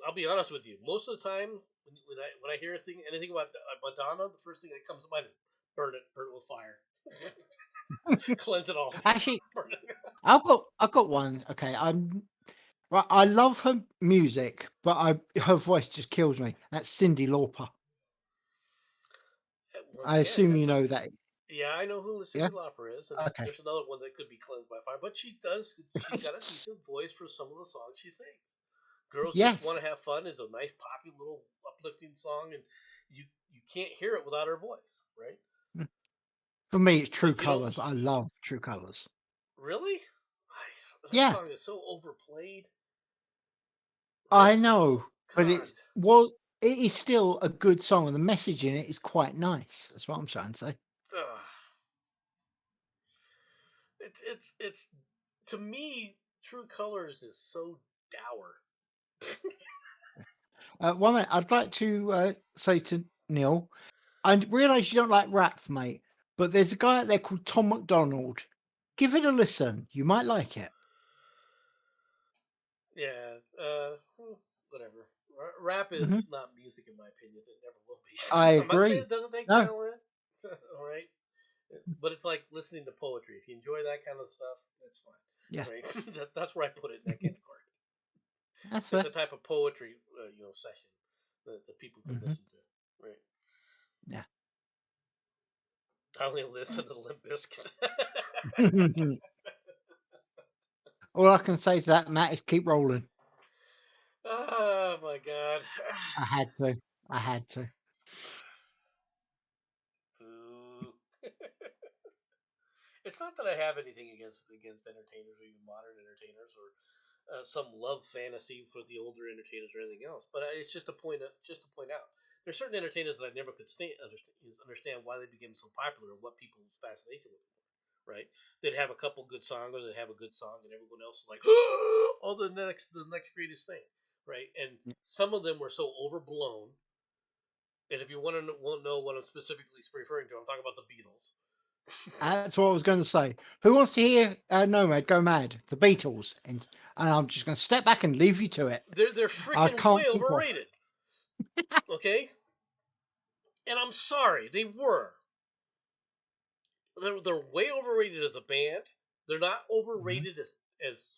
I'll be honest with you. Most of the time, when I hear anything about Madonna, the first thing that comes to mind is burn it with fire, cleanse it all, Actually, burn it. I've got one. Okay, I'm right. I love her music, but her voice just kills me. That's Cyndi Lauper. I Yeah, assume you that's a know that. yeah. I know who Yeah. Cyndi Lauper is, and Okay. there's another one that could be cleansed by fire, but she does. She's got a decent voice for some of the songs she sings. Girls Just Want Yes. to Have Fun is a nice, poppy little uplifting song, and you you can't hear it without her voice, right? For me, it's True But you don't Colors. I love True Colors. really. That Yeah, song is so overplayed, right? I know, but God, it is still a good song, and the message in it is quite nice. That's what I'm trying to say. ugh. It's to me, True Colors is so dour. One minute, I'd like to say to Neil, I realise you don't like rap, mate, but there's a guy out there called Tom McDonald. Give it a listen. You might like it. Yeah, whatever. Rap Hmm. is not music in my opinion. It never will be. I I'm not saying agree. it doesn't take No. talent, all right. But it's like listening to poetry. If you enjoy that kind of stuff, that's fine, Yeah, right? That's where I put it in that category. that's It's fair. a type of poetry, session that people can Hmm. listen to, right? Yeah. I only listen to Limp Bizkit. All I can say to that, Matt, is keep rolling. Oh my god. I had to. I had to. Boo. It's not that I have anything against entertainers or even modern entertainers or some love fantasy for the older entertainers or anything else, but it's just to point out. There's certain entertainers that I never could understand why they became so popular and what people's fascination with them. Right? They'd have a couple good songs, or they'd have a good song, and everyone else is like, "Oh, the next greatest thing," right? And some of them were so overblown. And if you want to know what I'm specifically referring to, I'm talking about the Beatles. That's what I was going to say. Who wants to hear Nomad Go Mad? The Beatles. And I'm just going to step back and leave you to it. They're I freaking can't way think of. overrated. Okay, and I'm sorry, they were. They're way overrated as a band. They're not Mhm. overrated as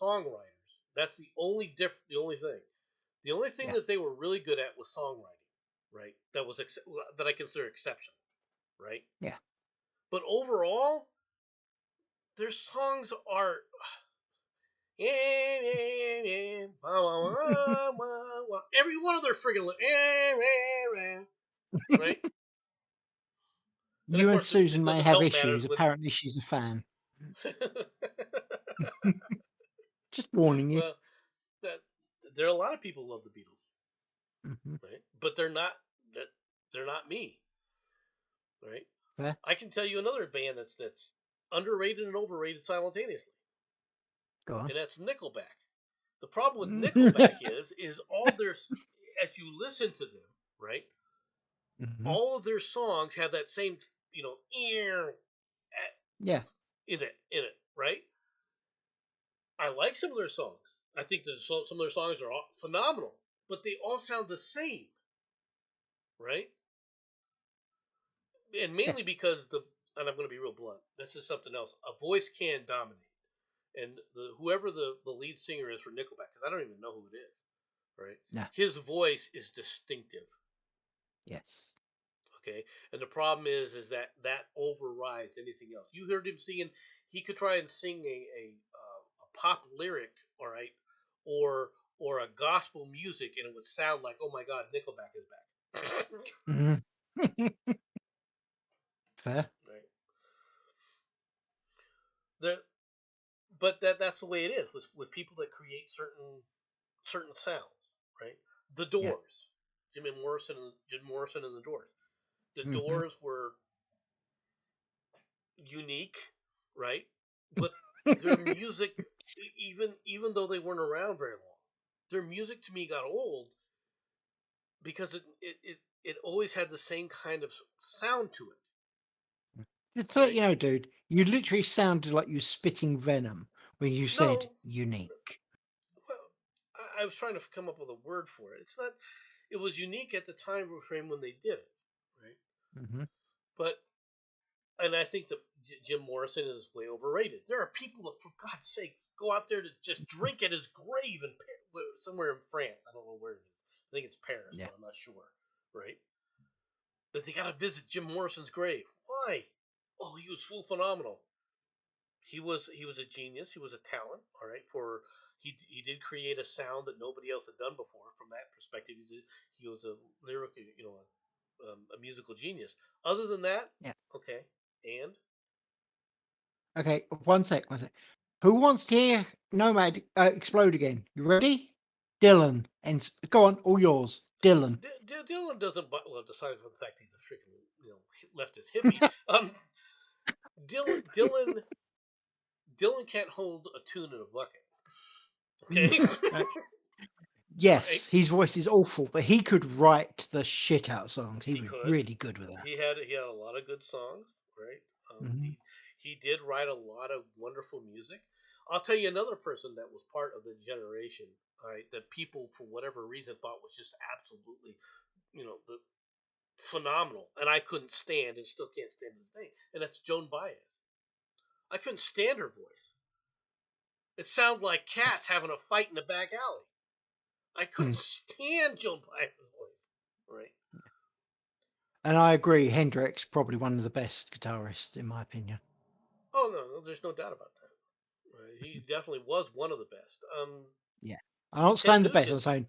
songwriters. That's the only The only thing. The only thing Yeah. that they were really good at was songwriting, right? That I consider exceptional, right? Yeah. But overall, their songs are every one of their friggin' right. And of You and course, it Susan may doesn't have help matters issues. when. Apparently, she's a fan. Just warning you. Well, that there are a lot of people who love the Beatles, Hmm. right? But that they're not me, right? Fair. I can tell you another band that's underrated and overrated simultaneously, Go on. and that's Nickelback. The problem with Nickelback is all their as you listen to them, right? Hmm. All of their songs have that same, ear Yeah. in it, right? I like some of their songs. I think that some of their songs are phenomenal, but they all sound the same, right? And Yeah. mainly because and I'm going to be real blunt. This is something else. A voice can dominate, and whoever the lead singer is for Nickelback, because I don't even know who it is, right? No. His voice is distinctive. Yes. Okay, and the problem is that overrides anything else. You heard him singing; he could try and sing a pop lyric, all right, or or a gospel music, and it would sound like, oh my God, Nickelback is back. Hmm. Fair. Right there, but that's the way it is with people that create certain sounds, right? The Yeah. Doors, Jim Morrison and the Doors. The Hmm. Doors were unique, right? But their music, even though they weren't around very long, their music to me got old because it always had the same kind of sound to it, Just to let right? you know, dude, you literally sounded like you were spitting venom when you said No, unique. well, I was trying to come up with a word for it. It's not. It was unique at the time frame when they did it, right? Hmm. But and I think that Jim Morrison is way overrated. There are people that, for God's sake, go out there to just drink at his grave in somewhere in France. I don't know where it is. I think it's Paris, Yeah. but I'm not sure. Right? that they got to visit Jim Morrison's grave. Why? Oh, he was phenomenal. He was a genius. He was a talent. All right, for he did create a sound that nobody else had done before. From that perspective, he was a lyric, a musical genius. Other than that, Yeah. okay, and Okay, one sec, one sec. Who wants to hear Nomad explode again? You ready? Dylan. And go on, all yours. Dylan. Dylan doesn't. Well, aside from the fact he's a freaking leftist hippie, um, Dylan can't hold a tune in a bucket. Okay, Uh, all yes, right. his voice is awful, but he could write the shit out of songs. He He was could. really good with that. He had a lot of good songs, right? Hmm. He did write a lot of wonderful music. I'll tell you another person that was part of the generation, all right, that people for whatever reason thought was just absolutely, the phenomenal, and I couldn't stand and still can't stand his name, and that's Joan Baez. I couldn't stand her voice. It sounded like cats having a fight in the back alley. I couldn't stand Joan Baez's voice. Right? And I agree, Hendrix probably one of the best guitarists in my opinion. Oh no, there's no doubt about that. Right? He definitely was one of the best. Yeah. I'm not Ted saying the best, I'm Nugent. saying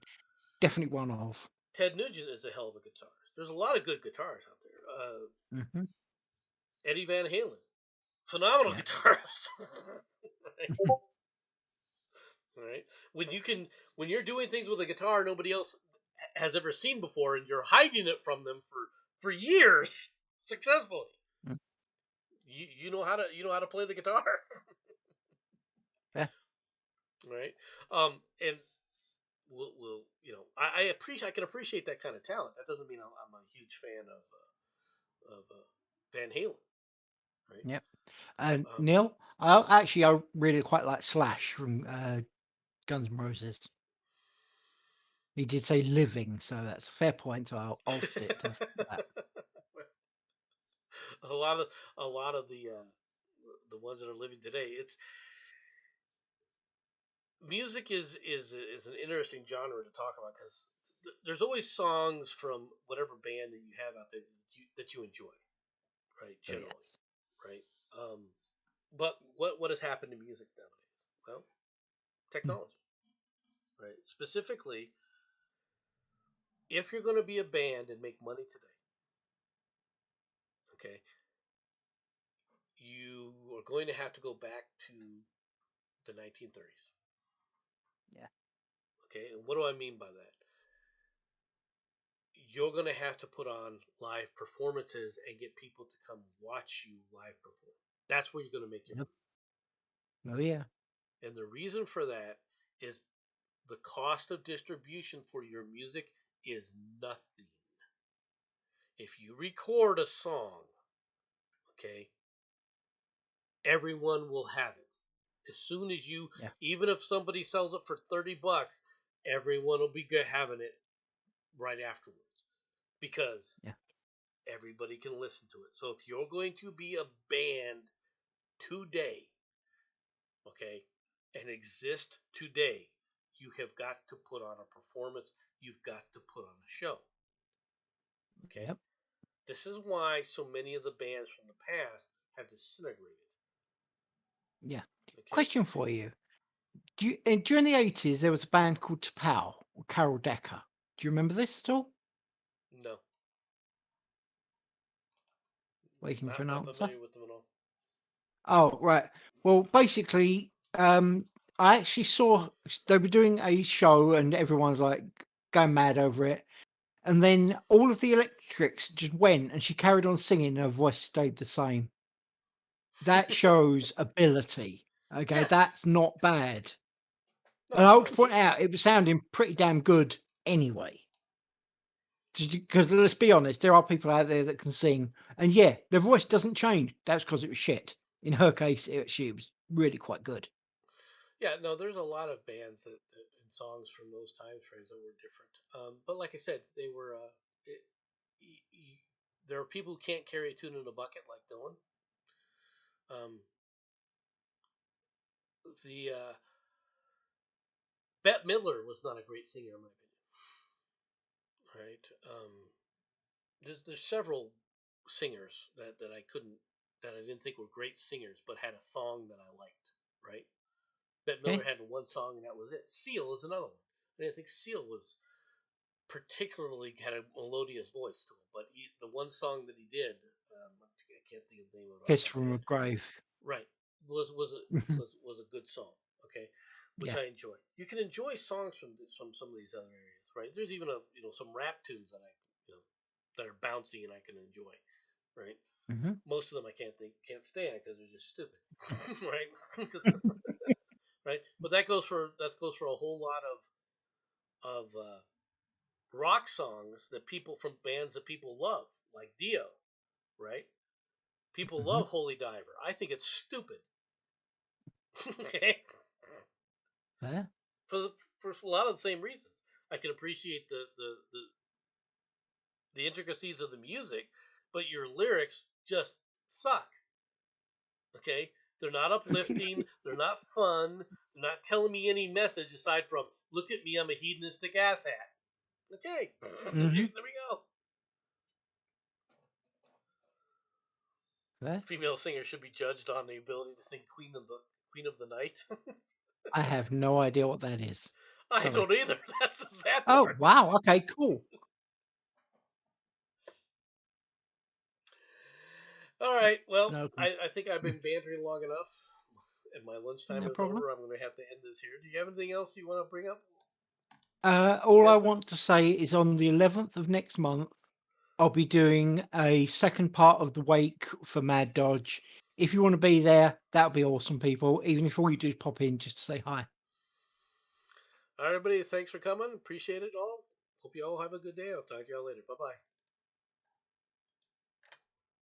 definitely one of. Ted Nugent is a hell of a guitarist. There's a lot of good guitarists out there. Hmm. Eddie Van Halen, phenomenal Yeah. guitarist. Right? When you're doing things with a guitar nobody else has ever seen before, and you're hiding it from them for years successfully. Mm. You know how to play the guitar. Yeah. Right? And we'll I can appreciate that kind of talent. That doesn't mean I'm a huge fan of Van Halen, right? Yeah. And Um, Neil, I really quite like Slash from Guns N' Roses. He did say living, so that's a fair point. So I'll stick to that. a lot of the ones that are living today. It's music is an interesting genre to talk about because there's always songs from whatever band that you have out there that you enjoy, right? Oh Generally, yes. right? Um, but what has happened to music nowadays? Well, Mm. technology, right? Specifically, if you're going to be a band and make money today, okay, you are going to have to go back to the 1930s. Yeah. Okay, and what do I mean by that? You're going to have to put on live performances and get people to come watch you live perform. That's where you're going to make your Yep. money. Oh yeah. And the reason for that is the cost of distribution for your music is nothing. If you record a song, okay, everyone will have it. As soon as Yeah. even if somebody sells it for $30, everyone will be having it right afterwards because Yeah. everybody can listen to it. So if you're going to be a band today, okay, and exist today, you have got to put on a performance. You've got to put on a show. Okay, Yep. this is why so many of the bands from the past have disintegrated. Yeah. Okay, Question for you. During the 80s there was a band called T'Pau or Carol Decker. Do you remember this at all? no, Waiting for an not answer. familiar with them at all. Oh, right. Well, basically, I actually saw they were doing a show and everyone's like going mad over it. And then all of the electrics just went and she carried on singing and her voice stayed the same. That shows ability. Okay, Yes, that's not bad. And no, I want no, to point out it was sounding pretty damn good anyway. Because let's be honest, there are people out there that can sing, and yeah, their voice doesn't change. That's because it was shit. In her case, she was really quite good. yeah, no. There's a lot of bands that and songs from those time frames that were different. But like I said, they were. It, y- y- there are people who can't carry a tune in a bucket like Dylan. Um, the Bette Midler was not a great singer in my opinion. Right. there's several singers that I couldn't that I didn't think were great singers, but had a song that I liked. Right. Bette Miller Okay. had one song and that was it. Seal is another one. I didn't think Seal was particularly had a melodious voice to him, but the one song that he did, I can't think of the name of it off Kiss the top of from my a head. Grave. Right, was a Mhm. was a good song. Okay, which Yeah. I enjoy. You can enjoy songs from some of these other areas, right? There's even some rap tunes that I you know that are bouncy and I can enjoy, right? Mhm. Most of them I can't stand because they're just stupid, right? Right, but that goes for a whole lot of rock songs that people from bands that people love, like Dio, right? People Mhm. love Holy Diver. I think it's stupid. Okay, Yeah. for a lot of the same reasons. I can appreciate the intricacies of the music, but your lyrics just suck. Okay, they're not uplifting. They're not fun. They're not telling me any message aside from "Look at me, I'm a hedonistic asshat." Okay, Mhm. there we go. Yeah. Female singers should be judged on the ability to sing Queen of the Night." I have no idea what that is. I Sorry. don't either. That's the sad Oh, part. wow. Okay, cool. All right. Well, No, I think I've been bantering long enough, and my lunchtime no is problem. over. I'm going to have to end this here. Do you have anything else you want to bring up, All I Panther? want to say is on the 11th of next month, I'll be doing a second part of the wake for Mad Dodge. If you want to be there, that'll be awesome, people. Even if all you do is pop in just to say hi. All right, everybody. Thanks for coming. Appreciate it all. Hope you all have a good day. I'll talk to y'all later. Bye bye.